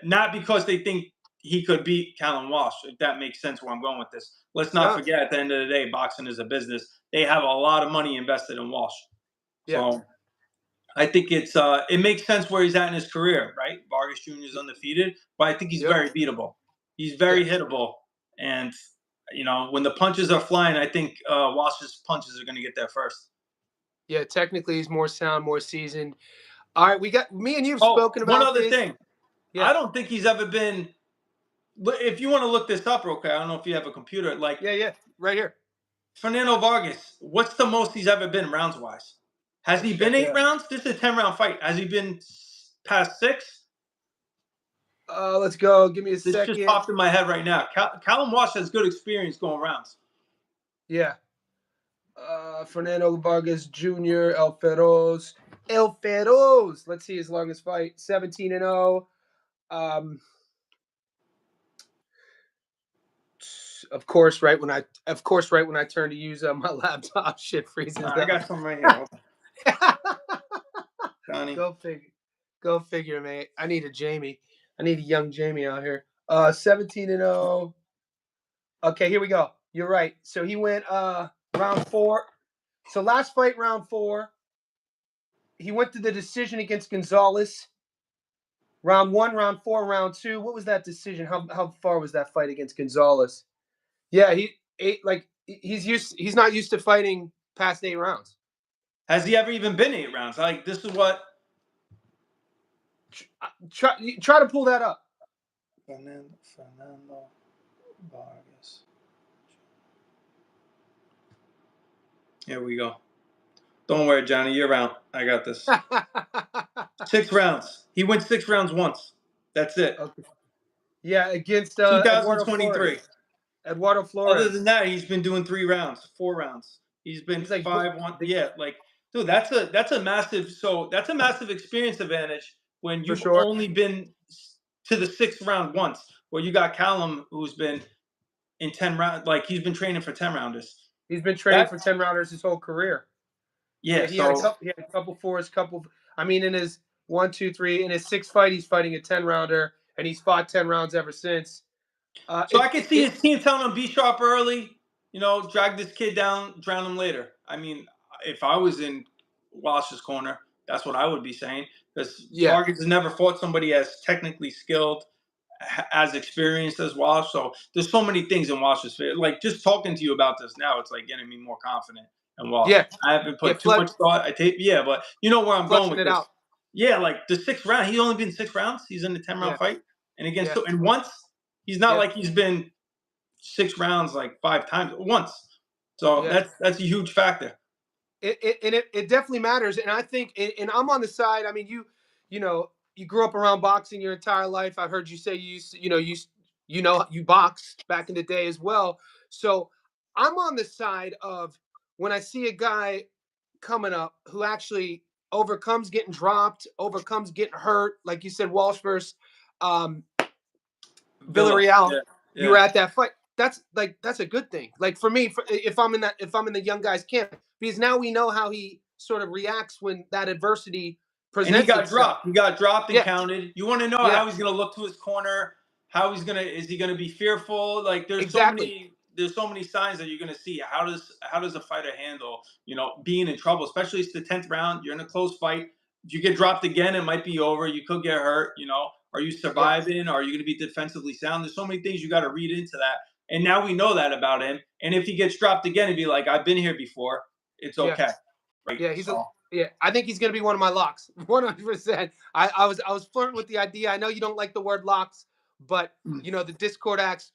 not because they think he could beat Callum Walsh, if that makes sense where I'm going with this. Let's not forget, at the end of the day, boxing is a business. They have a lot of money invested in Walsh. Yeah. So I think it makes sense where he's at in his career, right? Vargas Jr. is undefeated, but I think he's very beatable. He's very hittable. And, when the punches are flying, I think Walsh's punches are going to get there first. Yeah, technically he's more sound, more seasoned. All right, we got me and you've spoken about one other thing. Yeah. I don't think he's ever been – if you want to look this up real quick, I don't know if you have a computer. Yeah, right here. Fernando Vargas, what's the most he's ever been rounds-wise? Has he been 8 rounds? This is a 10-round fight. Has he been past 6? Let's go. Give me a second. This just popped in my head right now. Callum Walsh has good experience going rounds. Yeah. Fernando Vargas Jr., El Feroz. Let's see his longest fight. 17-0. Of course, right when I turn to use my laptop, shit freezes down. I got some right here. Johnny. Go figure, mate. I need a Jamie. I need a young Jamie out here. 17-0. Okay, here we go. You're right. So he went round 4. So last fight, round 4. He went to the decision against Gonzalez. Round 1, round 4, round 2. What was that decision? How far was that fight against Gonzalez? Yeah, he's not used to fighting past 8 rounds. Has he ever even been 8 rounds? Like, this is what. Try to pull that up. Fernando Vargas. Here we go. Don't worry, Johnny. You're out. I got this. 6 rounds. He went 6 rounds once. That's it. Okay. Yeah, against Eduardo 2023. Flores. Eduardo Other than Flores. that, he's been doing 3 rounds, 4 rounds. He's been He's like 5-1. Yeah, like, dude, that's a massive. So that's a massive experience advantage when for you've sure. only been to the 6th round once. Where you got Callum, who's been in 10 rounds. Like, he's been training for 10 rounders. He's been training for 10 rounders his whole career. Yeah, he so had a couple fours, couple. I mean, in his 1, 2, 3, in his 6th fight, he's fighting a 10 rounder, and he's fought 10 rounds ever since. I could see his team telling him be sharp early, drag this kid down, drown him later. I mean, if I was in Walsh's corner, that's what I would be saying. Because Vargas has never fought somebody as technically skilled, as experienced as Walsh. So there's so many things in Walsh's favor. Like, just talking to you about this now, it's like getting me more confident in Walsh. Yeah. I haven't put too much thought. But you know where I'm going with this. Out. Yeah, like the 6th round. He's only been 6 rounds. He's in the 10-round fight. And against and once. He's not like he's been 6 rounds like 5 times once. So that's a huge factor. It definitely matters. And I think, and I'm on the side. I mean, you grew up around boxing your entire life. I heard you say you boxed back in the day as well. So I'm on the side of when I see a guy coming up who actually overcomes getting dropped, overcomes getting hurt, like you said, Walsh versus Villarreal. Yeah. You were at that fight. That's a good thing. Like for me, if I'm in the young guy's camp, because now we know how he sort of reacts when that adversity presents. And he got itself. dropped. He got dropped and counted. You want to know how he's going to look to his corner? Is he going to be fearful? Like there's so many signs that you're going to see. How does a fighter handle, being in trouble, especially it's the 10th round, you're in a close fight. If you get dropped again, it might be over. You could get hurt, Are you surviving? Are you going to be defensively sound? There's so many things you got to read into that. And now we know that about him. And if he gets dropped again, he'd be like, I've been here before. It's okay. Right? Yeah, I think he's going to be one of my locks. 100%. I was flirting with the idea. I know you don't like the word locks, but the Discord asks,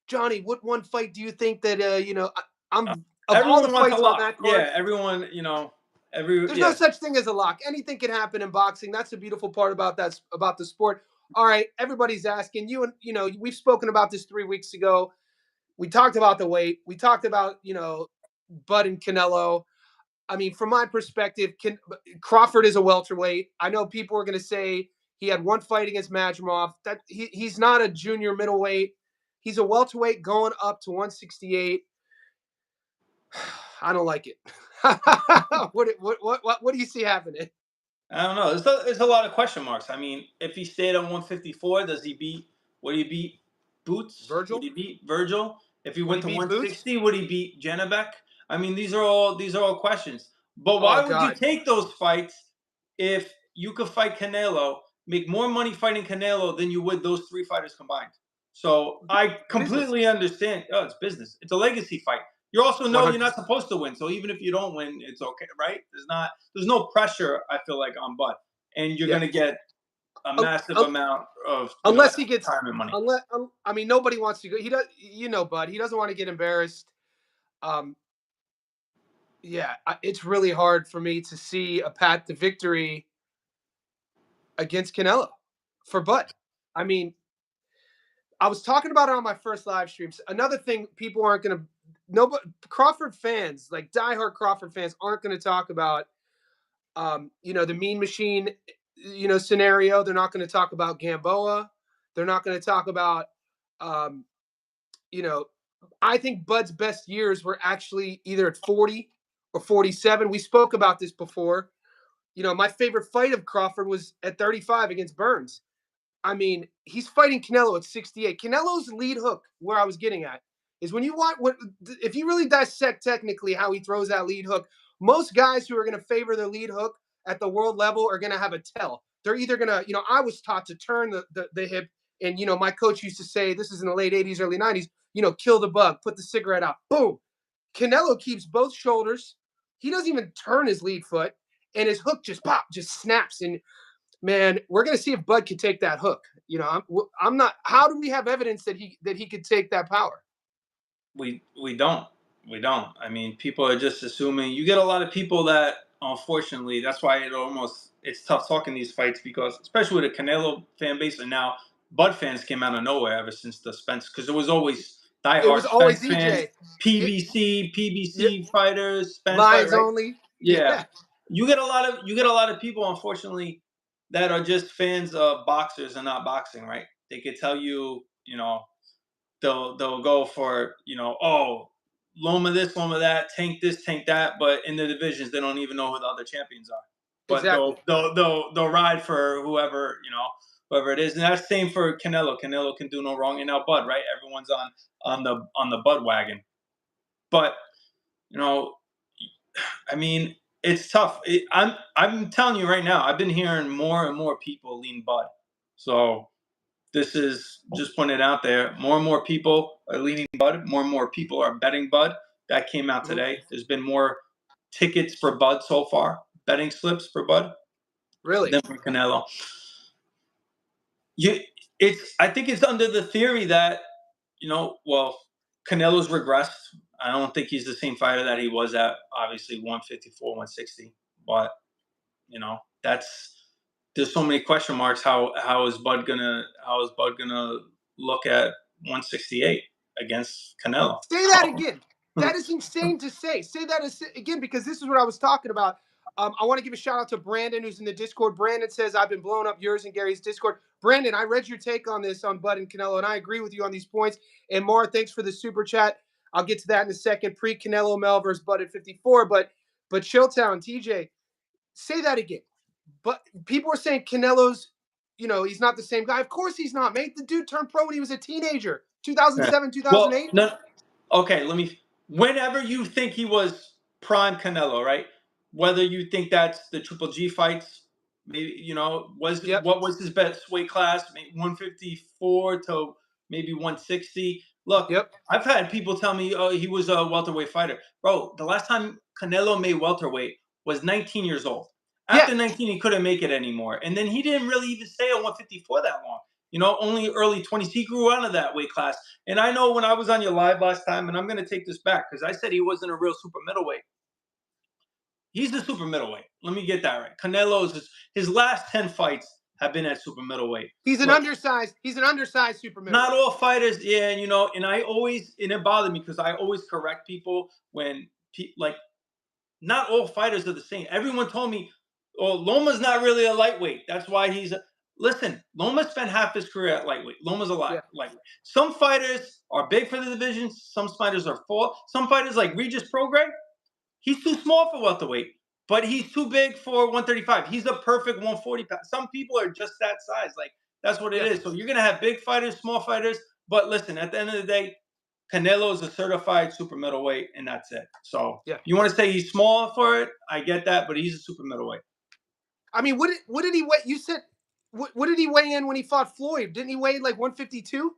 Johnny, what one fight do you think that I'm of all the fights on that card? Yeah, everyone, there's no such thing as a lock. Anything can happen in boxing. That's the beautiful part about the sport. All right, everybody's asking you, and we've spoken about this 3 weeks ago. We talked about the weight. We talked about Bud and Canelo. I mean, from my perspective, Crawford is a welterweight. I know people are going to say he had one fight against Majimov. That he's not a junior middleweight. He's a welterweight going up to 168. I don't like it. What do you see happening? I don't know. There's a lot of question marks. I mean, if he stayed at 154, would he beat Boots? Virgil? Would he beat Virgil? If he went to 160, would he beat Janabek? I mean, these are all questions. But why would you take those fights if you could fight Canelo, make more money fighting Canelo than you would those 3 fighters combined? So I completely understand. Oh, it's business. It's a legacy fight. You also know 100%. You're not supposed to win. So even if you don't win, it's okay, right? There's no pressure, I feel like, on Bud. And you're going to get a massive amount of unless he gets time and money. I mean, nobody wants to go. He does, Bud. He doesn't want to get embarrassed. Yeah, it's really hard for me to see a path to victory against Canelo for Bud. I mean, I was talking about it on my first live streams. Another thing people aren't going to Crawford fans, like diehard Crawford fans, aren't going to talk about, the Mean Machine, scenario. They're not going to talk about Gamboa. They're not going to talk about, I think Bud's best years were actually either at 40 or 47. We spoke about this before. My favorite fight of Crawford was at 35 against Burns. I mean, he's fighting Canelo at 68. Canelo's lead hook, where I was getting at, is when you want if you really dissect technically how he throws that lead hook, most guys who are going to favor their lead hook at the world level are going to have a tell. They're either going to, I was taught to turn the hip, and my coach used to say, this is in the late 80s, early 90s, kill the bug, put the cigarette out, boom. Canelo keeps both shoulders. He doesn't even turn his lead foot, and his hook just snaps. And man, we're going to see if Bud can take that hook. You know, I'm not. How do we have evidence that he could take that power? We don't. We don't. I mean, people are just assuming. You get a lot of people that, unfortunately, that's why it's tough talking these fights, because especially with the Canelo fan base, and now Bud fans came out of nowhere ever since the Spence, because it was always It was diehard always Spence fans, EJ. It, yeah, PBC fighters, Spence fight, lines right? only. Yeah. Yeah, You get a lot of people, unfortunately, that are just fans of boxers and not boxing, right? They could tell you, they'll go for, oh, Loma this, Loma that, Tank this, Tank that, but in the divisions they don't even know who the other champions are. But they'll exactly. they'll they'll, they'll ride for whoever it is, and that's the same for Canelo. Canelo can do no wrong, and now Bud, right? Everyone's on the Bud wagon, but you know, I mean, it's tough. I'm telling you right now, I've been hearing more and more people lean Bud, so this is just putting it out there. More and more people are leaning Bud. More and more people are betting Bud. That came out Mhm. today. There's been more tickets for Bud so far, betting slips for Bud, Really? than for Canelo. I think it's under the theory that, well, Canelo's regressed. I don't think he's the same fighter that he was at, obviously, 154, 160. But, that's there's so many question marks. How is Bud gonna look at 168 against Canelo? Say that again. That is insane to say. Say that again, because this is what I was talking about. I want to give a shout out to Brandon, who's in the Discord. Brandon says, I've been blowing up yours and Gary's Discord. Brandon, I read your take on this on Bud and Canelo, and I agree with you on these points. And Mar, thanks for the super chat. I'll get to that in a second. Pre-Canelo Mel versus Bud at 54. But Chilltown, TJ, say that again. But people are saying Canelo's, he's not the same guy. Of course he's not, mate. The dude turned pro when he was a teenager. Yeah. 2007, Well, 2008. no, okay. Whenever you think he was prime Canelo, right? Whether you think that's the Triple G fights, maybe Yep. what was his best weight class? Maybe 154 to maybe 160. Look, Yep. I've had people tell me, oh, he was a welterweight fighter, bro. The last time Canelo made welterweight was 19 years old. Yeah. After 19, he couldn't make it anymore, and then he didn't really even stay at 154 that long. Only early 20s. He grew out of that weight class. And I know when I was on your live last time, and I'm going to take this back because I said he wasn't a real super middleweight. He's the super middleweight. Let me get that right. Canelo's his last 10 fights have been at super middleweight. He's an Look, undersized super not middleweight. all fighters, yeah, and it bothered me because I always correct people when not all fighters are the same. Everyone told me, "Oh, Loma's not really a lightweight. That's why he's." Listen, Loma spent half his career at lightweight. Loma's a Yeah. lightweight. Some fighters are big for the divisions. Some fighters are full. Some fighters like Regis Prograis, he's too small for welterweight, but he's too big for 135. He's a perfect 140 pound. Some people are just that size. Like that's what it Yeah. is. So you're gonna have big fighters, small fighters. But listen, at the end of the day, Canelo is a certified super middleweight, and that's it. So Yeah. you want to say he's small for it? I get that, but he's a super middleweight. I mean, what did he weigh? You said what did he weigh in when he fought Floyd? Didn't he weigh like 152?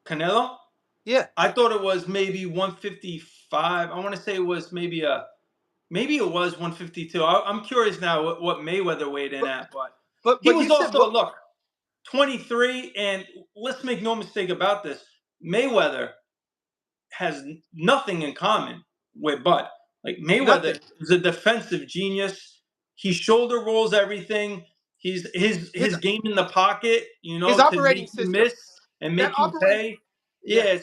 Canelo? Yeah. I thought it was maybe 155. I want to say it was maybe it was 152. I'm curious now what Mayweather weighed in But at, but he but was you said also what? look 23, and let's make no mistake about this. Mayweather has nothing in common with Bud. Like Mayweather Nothing. is a defensive genius. He shoulder rolls everything. He's His his game in the pocket, his to operating make you system. miss and That make you operate. pay. Yeah.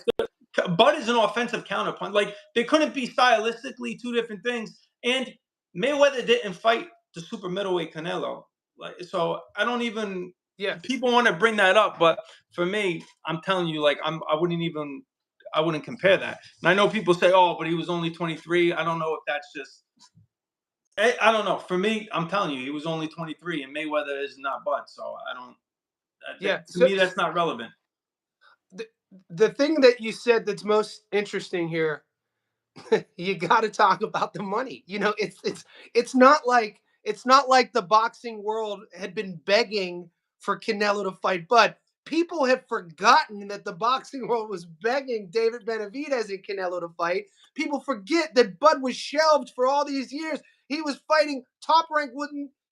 Yeah, Bud is an offensive counterpunch. Like they couldn't be stylistically two different things. And Mayweather didn't fight the super middleweight Canelo. Like so, I don't even. Yeah. People want to bring that up, but for me, I'm telling you, like I wouldn't compare that. And I know people say, "Oh, but he was only 23." I don't know if that's just. I don't know. For me, I'm telling you, he was only 23, and Mayweather is not Bud. So I don't. Yeah. To So me, that's not relevant. the, the thing that you said that's most interesting here, you got to talk about the money. It's not like the boxing world had been begging for Canelo to fight Bud. People have forgotten that the boxing world was begging David Benavidez and Canelo to fight. People forget that Bud was shelved for all these years. He was fighting top ranked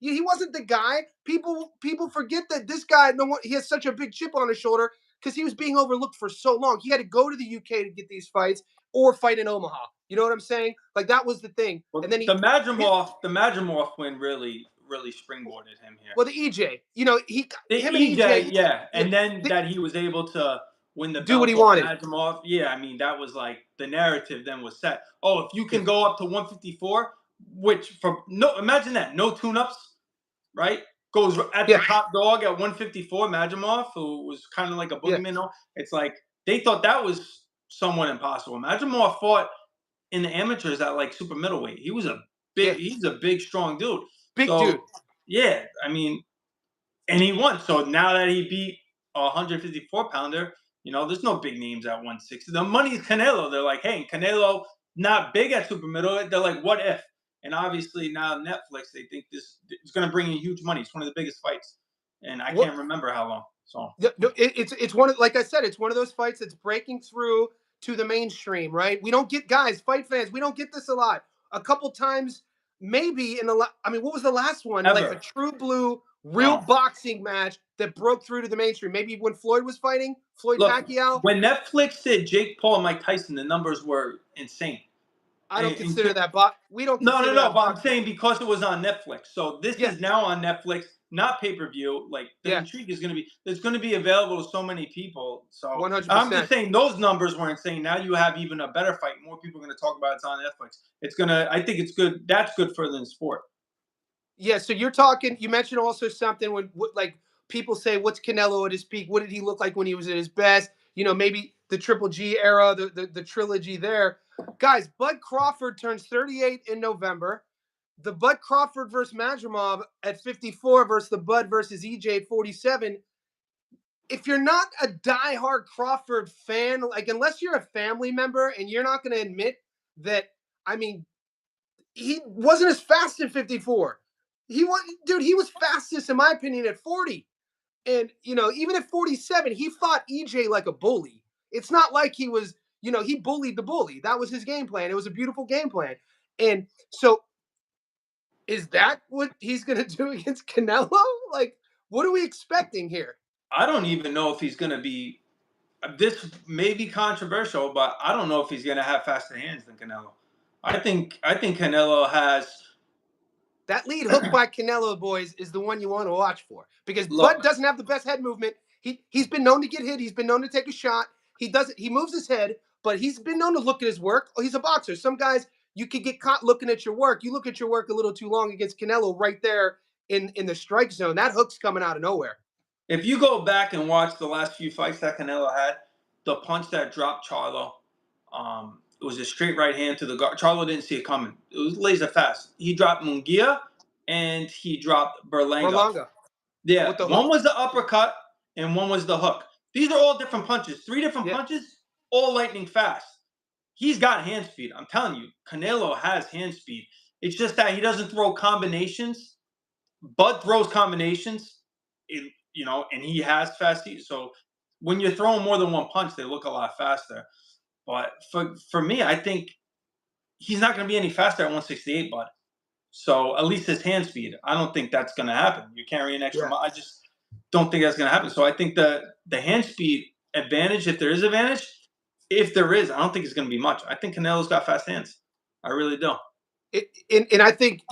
He wasn't the guy. People forget that this guy, he has such a big chip on his shoulder because he was being overlooked for so long. He had to go to the UK to get these fights or fight in Omaha. You know what I'm saying? Like that was the thing. Well, And then the Madrimov win really springboarded him here. well, the EJ, The him and EJ, EJ, yeah, yeah, and then they that he was able to win the do what belt he off wanted. Madrimov. Yeah, I mean that was like the narrative then was set. Oh, if you Yeah, can go up to 154, which for no, imagine that, no tune-ups, right? Goes at the yeah, top dog at 154, Madrimov, who was kind of like a yeah, boogeyman. It's like they thought that was somewhat impossible. Madrimov fought in the amateurs at like super middleweight. yeah. He's a big, strong dude. Big dude. So yeah, I mean, and he won. So now that he beat a 154 pounder, there's no big names at 160. The money is Canelo. They're like, hey, Canelo not big at super middle. They're like, what if? And obviously now Netflix, they think this is going to bring in huge money. It's one of the biggest fights, and I What? can't remember how long. So No, it's one of, like I said, it's one of those fights that's breaking through to the mainstream, right? We don't get, guys, fight fans, we don't get this a lot. A couple times, maybe I mean, what was the last one? Like a ever. true blue, real Oh. boxing match that broke through to the mainstream. Maybe when Floyd was fighting, Floyd Look, Pacquiao. when Netflix did Jake Paul and Mike Tyson, the numbers were insane. I don't And consider that we don't no, no, consider no. that But I'm boxing. saying because it was on Netflix. So this Yeah, is now on Netflix, not pay per view. Like the yeah, intrigue is going to be, it's going to be available to so many people. So I'm just 100%. saying those numbers were insane. Now you have even a better fight. More people are going to talk about it. It's on Netflix. I think it's good. That's good for the sport. Yeah, so you're talking. You mentioned also something when, like, people say, "What's Canelo at his peak? What did he look like when he was at his best?" Maybe the Triple G era, the trilogy there. Guys, Bud Crawford turns 38 in November. The Bud Crawford versus Madrimov at 54 versus the Bud versus EJ at 47. If you're not a diehard Crawford fan, like unless you're a family member and you're not going to admit that, I mean, he wasn't as fast at 54. He was fastest in my opinion at 40. And even at 47, he fought EJ like a bully. It's not like he was, he bullied the bully. That was his game plan. It was a beautiful game plan. And so is that what he's going to do against Canelo? Like, what are we expecting here? I don't even know if he's going to be. This may be controversial, but I don't know if he's going to have faster hands than Canelo. I think Canelo has. That lead hook by Canelo, boys, is the one you want to watch for because Bud Look, doesn't have the best head movement. He's been known to get hit. He's been known to take a shot. He moves his head, but he's been known to look at his work. Oh, he's a boxer. Some guys you could get caught looking at your work. You look at your work a little too long against Canelo right there in the strike zone. That hook's coming out of nowhere. if you go back and watch the last few fights that Canelo had, the punch that dropped Charlo, it was a straight right hand to the guard. Charlo didn't see it coming. It was laser fast. He dropped Munguia and he dropped Berlanga. Berlanga Yeah, with the one hook. was the uppercut and one was the hook. These are all different punches. 3 different Yeah, punches, all lightning fast. He's got hand speed. I'm telling you, Canelo has hand speed. It's just that he doesn't throw combinations. Bud throws combinations, and he has fast feet. So when you're throwing more than one punch, they look a lot faster. But for me, I think he's not going to be any faster at 168, Bud. So at least his hand speed. I don't think that's going to happen. You're carrying extra. yeah. I just don't think that's going to happen. So I think the hand speed advantage, if there is advantage, if there is, I don't think it's going to be much. I think Canelo's got fast hands. I really do. And I think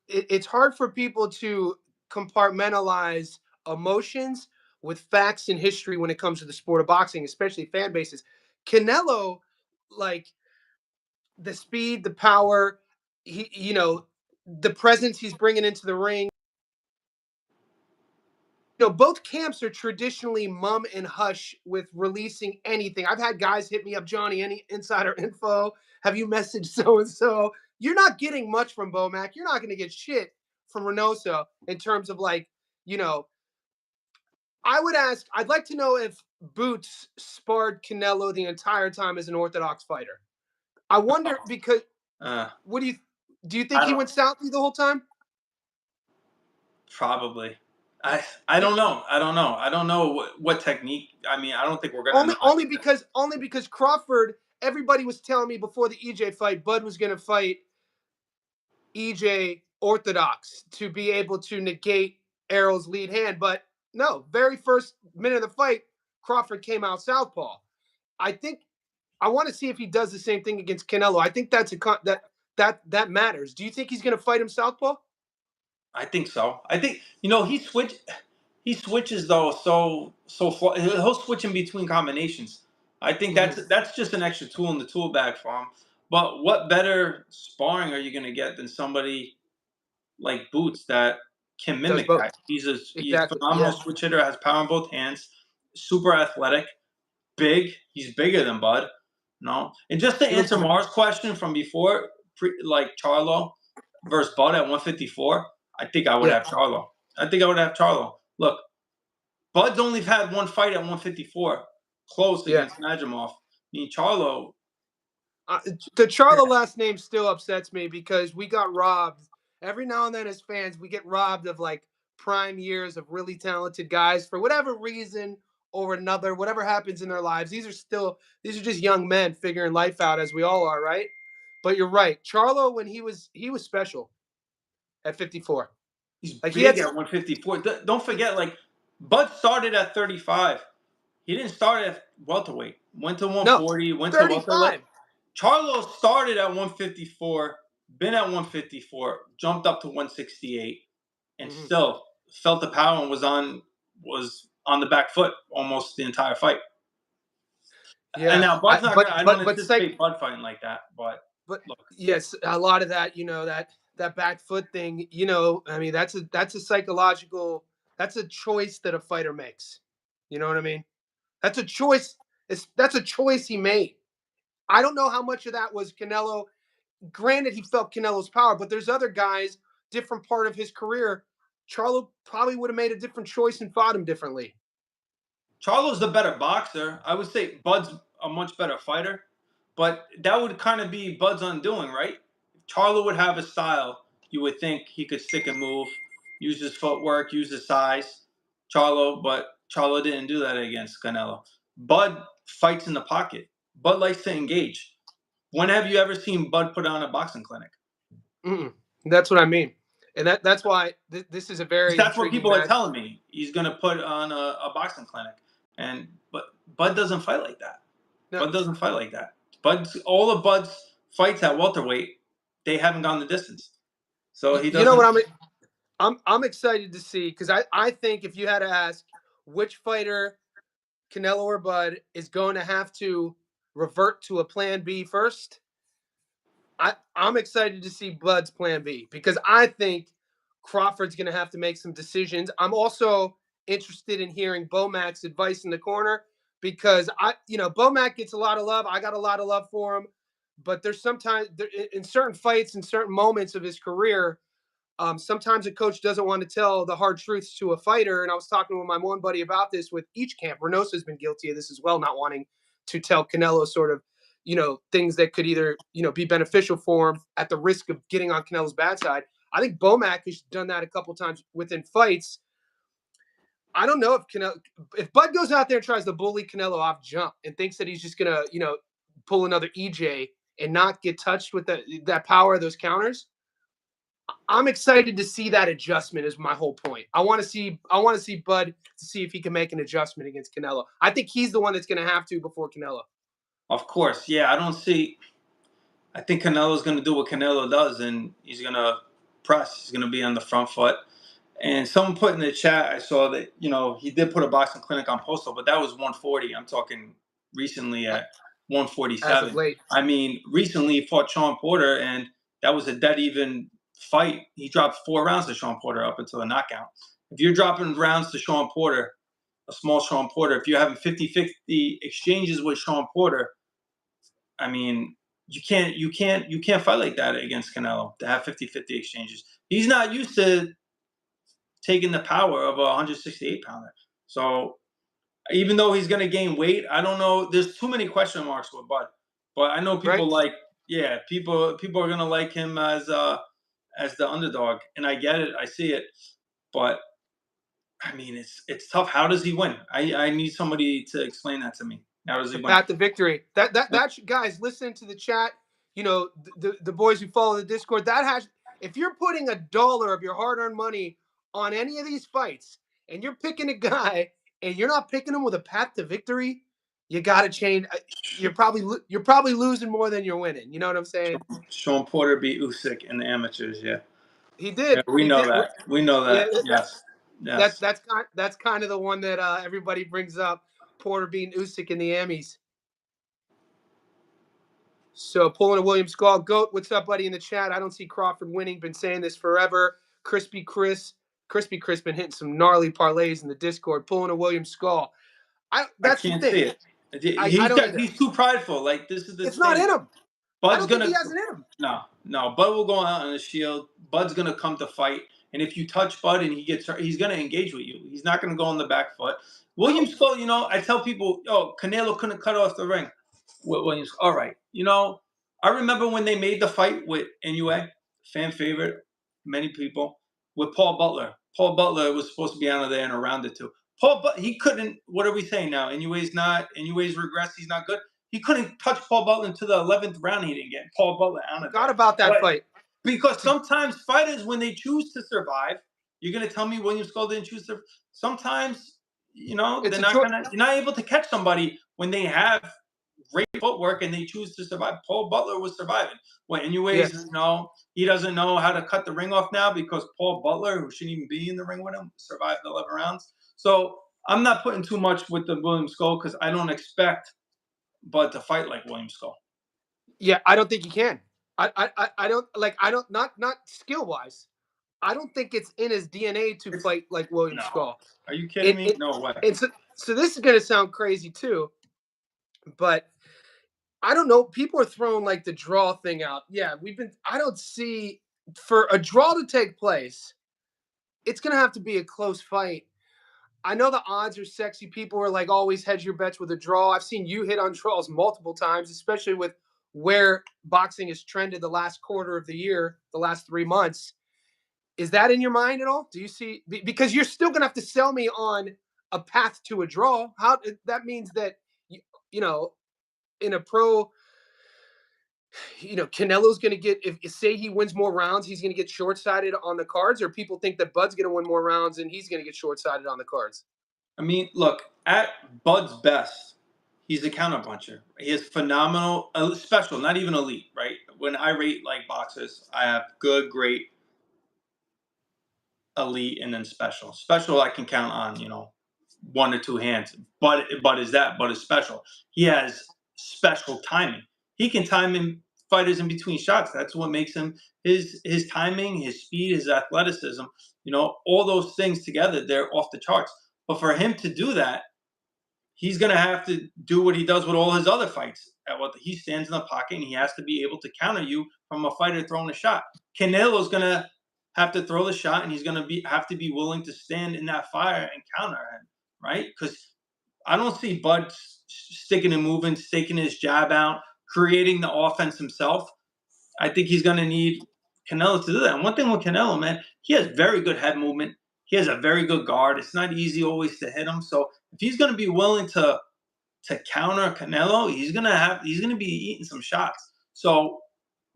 it's hard for people to compartmentalize emotions with facts and history when it comes to the sport of boxing, especially fan bases. Canelo, like the speed, the power, the presence he's bringing into the ring. Both camps are traditionally mum and hush with releasing anything. I've had guys hit me up, Johnny, any insider info? Have you messaged so and so? You're not getting much from Bomac. You're not going to get shit from Reynoso in terms of you know, I'd like to know if Boots sparred Canelo the entire time as an orthodox fighter. I wonder because Uh, what do you think I he don't went southie the whole time? probably. I don't know. I don't know. I don't know what technique. I mean, I don't think we're gonna Only know. only because Crawford. Everybody was telling me before the EJ fight, Bud was going to fight EJ orthodox to be able to negate Errol's lead hand. But no, very first minute of the fight, Crawford came out southpaw. I think I want to see if he does the same thing against Canelo. I think that matters. Do you think he's going to fight him southpaw? I think so. I think he switches though, he'll switch in between combinations. I think Mm-hmm. that's just an extra tool in the tool bag for him. But what better sparring are you going to get than somebody like Boots that can Does mimic both. that? He's a Exactly. phenomenal Yeah. switch hitter, has power in both hands, super athletic, big. He's bigger than Bud. No, and just to He looks answer Mars' question from before, like Charlo versus Bud at 154, I think I would yeah. have Charlo. I think I would have Charlo. Look, Bud's only had one fight at 154, close Yeah. against Najimov. I mean, Charlo. The Charlo last name still upsets me because we got robbed. Every now and then, as fans, we get robbed of like prime years of really talented guys for whatever reason or another. Whatever happens in their lives, these are just young men figuring life out as we all are, right? But you're right, Charlo when he was special at 54. He's Like he big had at 154. Don't forget, like, Bud started at 35. He didn't start at welterweight. Went to no 140, went to welterweight. Like, 35. Charlo started at 154, been at 154, jumped up to 168, and Mm-hmm. still felt the power and was on the back foot almost the entire fight. And Yeah, now Bud's not gonna. I don't but psych, anticipate Bud fighting like that. But but look, yes, a lot of that, that back foot thing, I mean, that's a psychological, that's a choice that a fighter makes. You know what I mean? That's a choice. That's a choice he made. I don't know how much of that was Canelo. Granted, he felt Canelo's power, but there's other guys, different part of his career. Charlo probably would have made a different choice and fought him differently. Charlo's the better boxer. I would say Bud's a much better fighter, but that would kind of be Bud's undoing, right? Charlo would have a style. You would think he could stick and move, use his footwork, use his size. But Charlo didn't do that against Canelo. Bud fights in the pocket. Bud likes to engage. When have you ever seen Bud put on a boxing clinic? Mm-mm. That's what I mean, and that's why this is a very That's what intriguing people are match. telling me. He's going to put on a boxing clinic, but Bud doesn't fight like that. No, Bud doesn't fight like that. All of Bud's fights at welterweight, they haven't gone the distance. So he you know what doesn't. I'm excited to see because I think if you had to ask which fighter, Canelo or Bud, is going to have to revert to a plan B first, I'm excited to see Bud's plan B because I think Crawford's going to have to make some decisions. I'm also interested in hearing Boachuk's advice in the corner because Boachuk gets a lot of love. I got a lot of love for him, but there's sometimes in certain fights, in certain moments of his career, sometimes a coach doesn't want to tell the hard truths to a fighter. And I was talking with my one buddy about this with each camp. Reynosa's been guilty of this as well, not wanting to tell Canelo sort of, things that could either, be beneficial for him at the risk of getting on Canelo's bad side. I think Boachuk has done that a couple times within fights. I don't know if Bud goes out there and tries to bully Canelo off jump and thinks that he's just gonna, pull another EJ and not get touched with that power of those counters. I'm excited to see that adjustment. Is my whole point. I want to see Bud to see if he can make an adjustment against Canelo. I think he's the one that's going to have to before Canelo. Of course, yeah. I think Canelo's going to do what Canelo does, and he's going to press. He's going to be on the front foot. And someone put in the chat, I saw that he did put a boxing clinic on Postal, but that was 140. I'm talking recently at As of 147. late. I mean, recently he fought Sean Porter, and that was a dead even fight. He dropped 4 rounds to Sean Porter up until the knockout. If you're dropping rounds to Sean Porter, a small Sean Porter, if you're having 50-50 exchanges with Sean Porter, I mean, you can't fight like that against Canelo to have 50-50 exchanges. He's not used to taking the power of a 168 pounder. So even though he's going to gain weight, I don't know. There's too many question marks with Bud. But I know Right? people people are going to like him as the underdog, and I get it. I see it. But I mean, it's tough. How does he win? I need somebody to explain that to me. How does he The win? path to victory. That guys, listen to the chat. The boys who follow the Discord. That has if you're putting $1 of your hard-earned money on any of these fights, and you're picking a guy, and you're not picking him with a path to victory, you got to change. You're probably losing more than you're winning. You know what I'm saying? Sean Porter beat Usyk in the amateurs. Yeah, He yeah, did. we He know did. that. We know Yeah, that. Yes, yes. that's kind of the one that everybody brings up. Porter beating Usyk in the Amis. So pulling a William Skull. Goat, what's up, buddy, in the chat? I don't see Crawford winning. Been saying this forever. Crispy Chris been hitting some gnarly parlays in the Discord. Pulling a William Skull. I That's the can't see thing. it. I don't either. He's too prideful. Like, this is the It's not thing. in him. I Bud's don't think he gonna has it in him. no. Bud will go out on the shield. Bud's gonna come to fight, and if you touch Bud and he gets hurt, he's gonna engage with you. He's not gonna go on the back foot. William No. Skull, I tell people, oh, Canelo couldn't cut off the ring. Williams, all right. I remember when they made the fight with Inoue, fan favorite, many people, with Paul Butler. Paul Butler was supposed to be out of there in a round or two. He couldn't. What are we saying now? Inoue's regressed. He's not good. He couldn't touch Paul Butler until the 11th round. He didn't get Paul Butler out of there. Forgot about that fight. Because sometimes fighters, when they choose to survive, you're going to tell me William Skull didn't choose to. Sometimes, you're not able to catch somebody when they have great footwork and they choose to survive. Paul Butler was surviving. Anyways, he doesn't know how to cut the ring off now because Paul Butler, who shouldn't even be in the ring with him, survived 11 rounds. So I'm not putting too much with the William Skull because I don't expect Bud to fight like William Skull. Yeah, I don't think he can. I don't not skill wise. I don't think it's in his DNA to fight like William Skull. Are you kidding me? No way. And so this is gonna sound crazy too, but I don't know. People are throwing like the draw thing out. Yeah, I don't see for a draw to take place, it's gonna have to be a close fight. I know the odds are sexy. People are like always hedge your bets with a draw. I've seen you hit on draws multiple times, especially with where boxing has trended the last quarter of the year, the last 3 months. Is that in your mind at all? Do you see, because you're still going to have to sell me on a path to a draw? How that means that you know in a pro, Canelo's going to get, if say he wins more rounds, he's going to get short-sided on the cards, or people think that Bud's going to win more rounds and he's going to get short-sided on the cards? I mean, look, at Bud's best, he's a counterpuncher. He is phenomenal, special, not even elite, right? When I rate like boxers, I have good, great, elite, and then special. Special I can count on, 1 or 2 hands. But is special. He has special timing. He can time in fighters in between shots. That's what makes him his timing, his speed, his athleticism. All those things together, they're off the charts. But for him to do that, he's going to have to do what he does with all his other fights. He stands in the pocket and he has to be able to counter you from a fighter throwing a shot. Canelo's going to have to throw the shot and he's going to have to be willing to stand in that fire and counter him, right? Because I don't see Bud sticking and moving, staking his jab out, creating the offense himself. I think he's going to need Canelo to do that. And one thing with Canelo, man, he has very good head movement. He has a very good guard. It's not easy always to hit him. So if he's going to be willing to counter Canelo, he's going to be eating some shots. So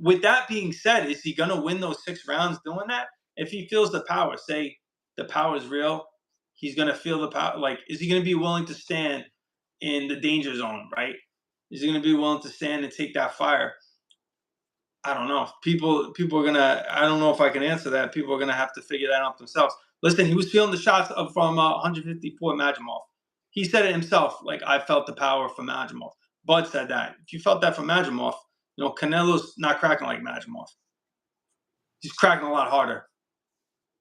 with that being said, is he going to win those 6 rounds doing that? If he feels the power, say the power is real, he's going to feel the power. Like, is he going to be willing to stand in the danger zone, right? Is he going to be willing to stand and take that fire? I don't know. People are gonna. I don't know if I can answer that. People are gonna have to figure that out themselves. Listen, he was feeling the shots from 154 Majimov. He said it himself. Like, I felt the power from Majimov. Bud said that. If you felt that from Majimov, Canelo's not cracking like Majimov. He's cracking a lot harder.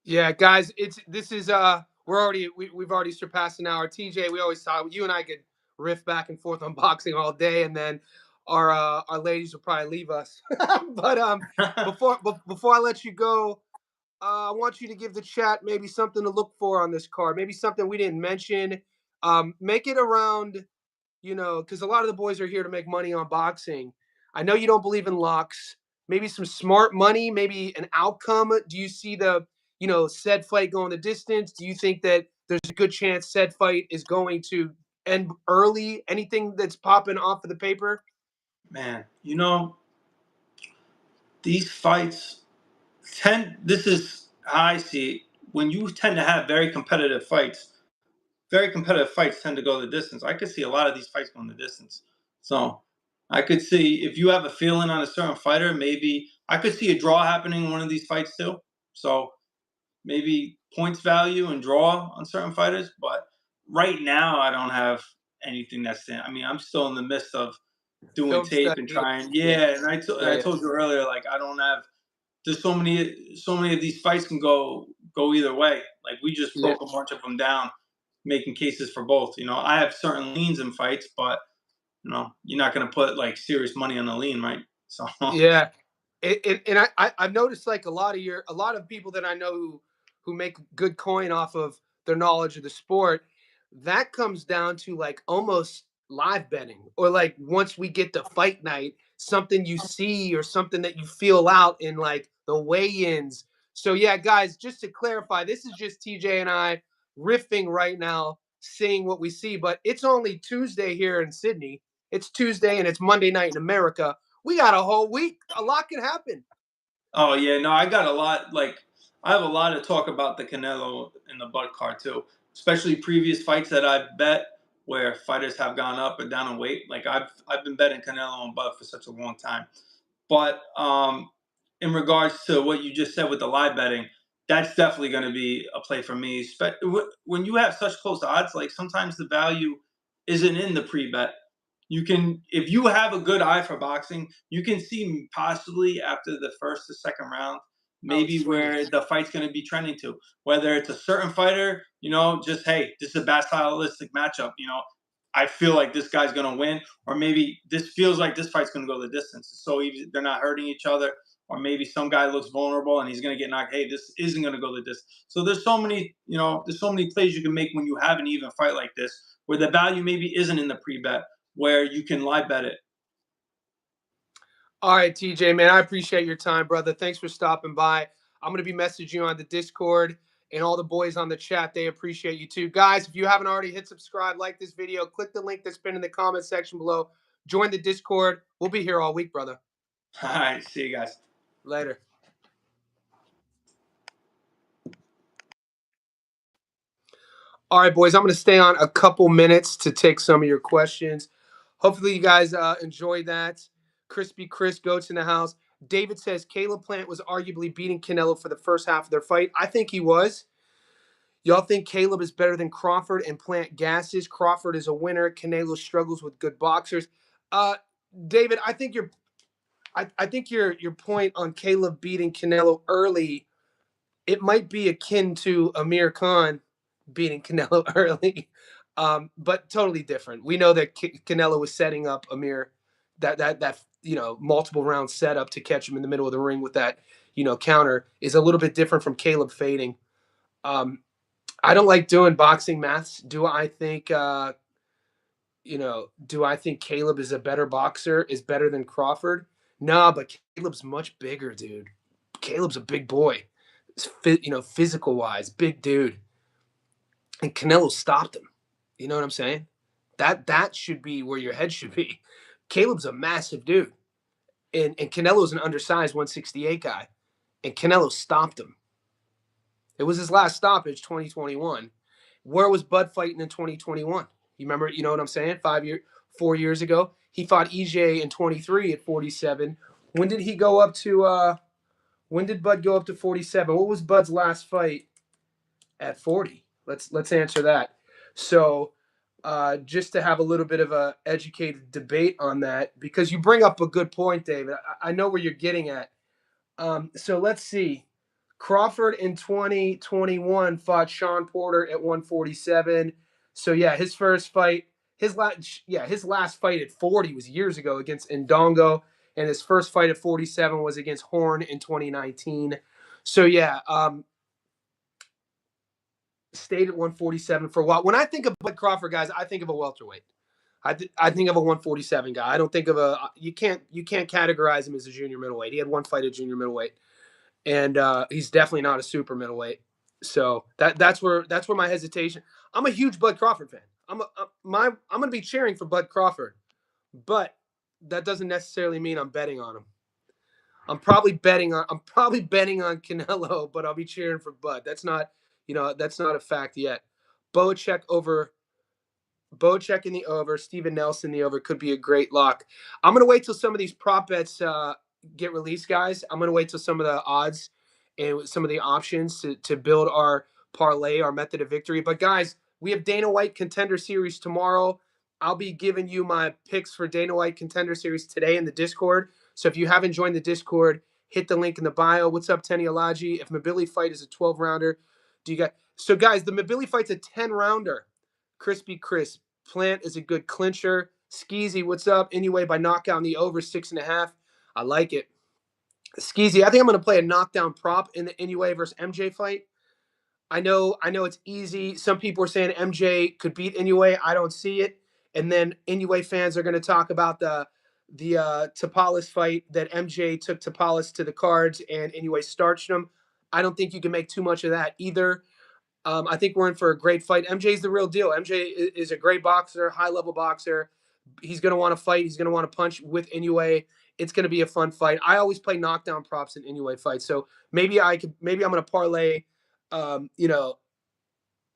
Yeah, guys, we've already surpassed an hour. TJ, we always talk. You and I could riff back and forth on boxing all day, and then our ladies will probably leave us. But before I let you go, I want you to give the chat maybe something to look for on this card. Maybe something we didn't mention. Make it around, because a lot of the boys are here to make money on boxing. I know you don't believe in locks. Maybe some smart money, maybe an outcome. Do you see said fight going the distance? Do you think that there's a good chance said fight is going to end early? Anything that's popping off of the paper? Man, these fights, This is how I see it. When you tend to have very competitive fights tend to go the distance. I could see a lot of these fights going the distance. So I could see if you have a feeling on a certain fighter, maybe I could see a draw happening in one of these fights too. So maybe points value and draw on certain fighters. But right now, I don't have anything that's in. I mean, I'm still in the midst of doing Film tape and study. trying. Yeah. Yeah, and I Yeah. told you earlier, like I don't have. There's so many of these fights can go either way. Like we just Yeah. broke a bunch of them down, making cases for both. I have certain leans in fights, but you're not going to put like serious money on the lean, right? So Yeah. I've noticed like a lot of people that I know who make good coin off of their knowledge of the sport, that comes down to like almost live betting, or like once we get to fight night, something you see or something that you feel out in like the weigh-ins. So yeah, guys, just to clarify, this is just TJ and I riffing right now, seeing what we see, but it's only Tuesday here in Sydney. It's Tuesday and it's Monday night in America. We got a whole week. A lot can happen. oh yeah, no, I got a lot. Like I have a lot to talk about the Canelo and the Bud card too, especially previous fights that I've bet where fighters have gone up and down in weight. Like I've been betting Canelo and Bud for such a long time. But in regards to what you just said with the live betting, that's definitely going to be a play for me. When you have such close odds, like sometimes the value isn't in the pre bet. You can, if you have a good eye for boxing, you can see possibly after the first or second round, Oh, it's maybe swinging. where the fight's going to be trending to. Whether it's a certain fighter, just hey, this is a bad stylistic matchup. I feel like this guy's going to win, or maybe this feels like this fight's going to go the distance. So either they're not hurting each other, or maybe some guy looks vulnerable and he's going to get knocked. Hey, this isn't going to go the distance. So there's so many plays you can make when you have an even fight like this, where the value maybe isn't in the pre bet, where you can live bet it. All right, TJ, man, I appreciate your time, brother. Thanks for stopping by. I'm going to be messaging you on the Discord, and all the boys on the chat, they appreciate you too. Guys, if you haven't already, hit subscribe, like this video, click the link that's been in the comment section below. Join the Discord. We'll be here all week, brother. All right, see you guys. Later. All right, boys, I'm going to stay on a couple minutes to take some of your questions. Hopefully, you guys enjoyed that. Crispy Chris Goats in the house. David says Caleb Plant was arguably beating Canelo for the first half of their fight. I think he was. Y'all think Caleb is better than Crawford and Plant gasses? Crawford is a winner. Canelo struggles with good boxers. Uh, David, I think your point on Caleb beating Canelo early, it might be akin to Amir Khan beating Canelo early, but totally different. We know that Canelo was setting up Amir, that multiple round setup to catch him in the middle of the ring with that counter is a little bit different from Caleb fading. I don't like doing boxing maths. Do I think Caleb is a better boxer, is better than Crawford? No, but Caleb's much bigger, dude. Caleb's a big boy. Physical wise, big dude. And Canelo stopped him. You know what I'm saying? That should be where your head should be. Caleb's a massive dude. And Canelo's an undersized 168 guy. And Canelo stopped him. It was his last stoppage, 2021. Where was Bud fighting in 2021? You remember, you know what I'm saying? 4 years ago. He fought EJ in 23 at 47. When did he go up to when did Bud go up to 47? What was Bud's last fight at 40? Let's answer that. So just to have a little bit of a educated debate on that, because you bring up a good point, David. I know where you're getting at. So let's see. Crawford in 2021 fought Sean Porter at 147. So yeah, his first fight, his last fight at 40 was years ago against Ndongo, and his first fight at 47 was against Horn in 2019. So yeah, stayed at 147 for a while. When I think of Bud Crawford, guys, I think of a welterweight. I think of a 147 guy. I don't think of you can't categorize him as a junior middleweight. He had one fight at junior middleweight, and he's definitely not a super middleweight. So that's where my hesitation. I'm a huge Bud Crawford fan. I'm going to be cheering for Bud Crawford, but that doesn't necessarily mean I'm betting on him. I'm probably betting on Canelo, but I'll be cheering for Bud. That's not, that's not a fact yet. Boachuk over Boachuk in the over, Steven Nelson in the over could be a great lock. I'm gonna wait till some of these prop bets get released, guys. I'm gonna wait till some of the odds and some of the options to build our parlay, our method of victory. But guys, we have Dana White Contender Series tomorrow. I'll be giving you my picks for Dana White Contender Series today in the Discord. So if you haven't joined the Discord, hit the link in the bio. What's up, Tenny Alaji? If Mabili fight is a 12 rounder, do you got? So guys, the Mabili fight's a 10 rounder. Crispy Crisp. Plant is a good clincher. Skeezy, what's up? Anyway, by knockout in the over 6.5. I like it. Skeezy, I think I'm going to play a knockdown prop in the Inoue versus MJ fight. I know it's easy. Some people are saying MJ could beat Inoue. I don't see it. And then Inoue fans are going to talk about the Tapales fight that MJ took Tapales to the cards and Inoue starched him. I don't think you can make too much of that either. I think we're in for a great fight. MJ's the real deal. MJ is a great boxer, high-level boxer. He's going to want to fight. He's going to want to punch with Inoue. It's going to be a fun fight. I always play knockdown props in Inoue fights. So maybe I'm going to parlay,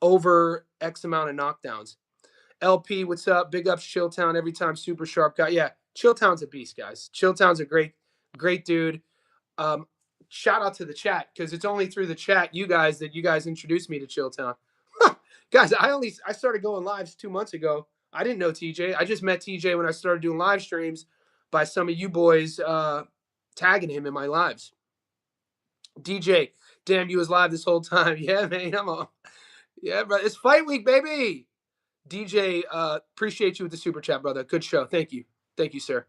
over X amount of knockdowns. LP, what's up? Big ups, Chilltown. Every time, super sharp guy. Yeah, Chilltown's a beast, guys. Chilltown's a great dude. Shout out to the chat because it's only through the chat, you guys introduced me to Chilltown. Guys, I started going lives 2 months ago. I didn't know TJ. I just met TJ when I started doing live streams by some of you boys tagging him in my lives. DJ, damn, you was live this whole time. Yeah, man. Yeah, bro. It's fight week, baby. DJ, appreciate you with the super chat, brother. Good show. Thank you, sir.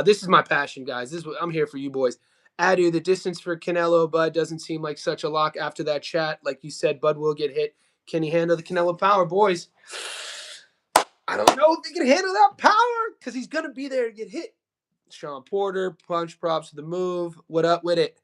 This is my passion, guys. I'm here for you boys. Adu, the distance for Canelo, Bud doesn't seem like such a lock after that chat. Like you said, Bud will get hit. Can he handle the Canelo power, boys? I don't know if he can handle that power because he's going to be there to get hit. Sean Porter, punch props to the move. What up with it?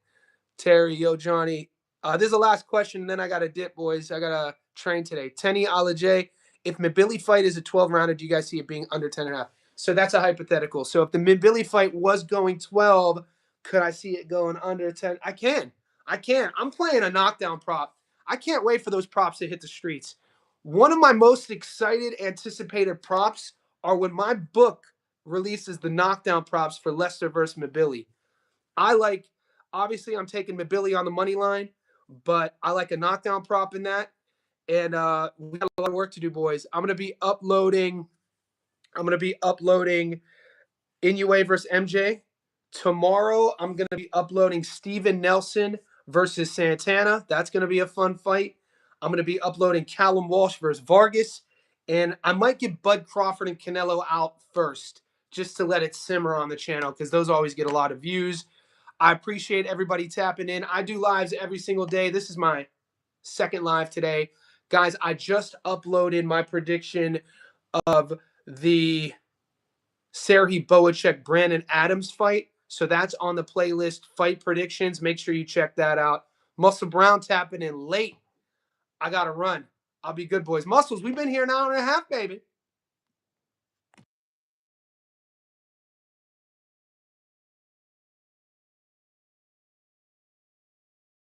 Terry, yo, Johnny. This is the last question, and then I got to dip, boys. I got to train today. Tenny Alajay, if Mabili fight is a 12-rounder, do you guys see it being under 10.5? So that's a hypothetical. So if the Mabili fight was going 12, could I see it going under 10? I can. I'm playing a knockdown prop. I can't wait for those props to hit the streets. One of my most excited, anticipated props are when my book releases the knockdown props for Lester versus Mabili. Obviously, I'm taking Mabili on the money line, but I like a knockdown prop in that. And we got a lot of work to do, boys. I'm gonna be uploading Inoue versus MJ. Tomorrow, I'm going to be uploading Steven Nelson versus Santana. That's going to be a fun fight. I'm going to be uploading Callum Walsh versus Vargas. And I might get Bud Crawford and Canelo out first just to let it simmer on the channel because those always get a lot of views. I appreciate everybody tapping in. I do lives every single day. This is my second live today. Guys, I just uploaded my prediction of the Serhi Boachuk Brandon Adams fight. So that's on the playlist, fight predictions. Make sure you check that out. Muscle Brown tapping in late. I got to run. I'll be good, boys. Muscles, we've been here an hour and a half, baby.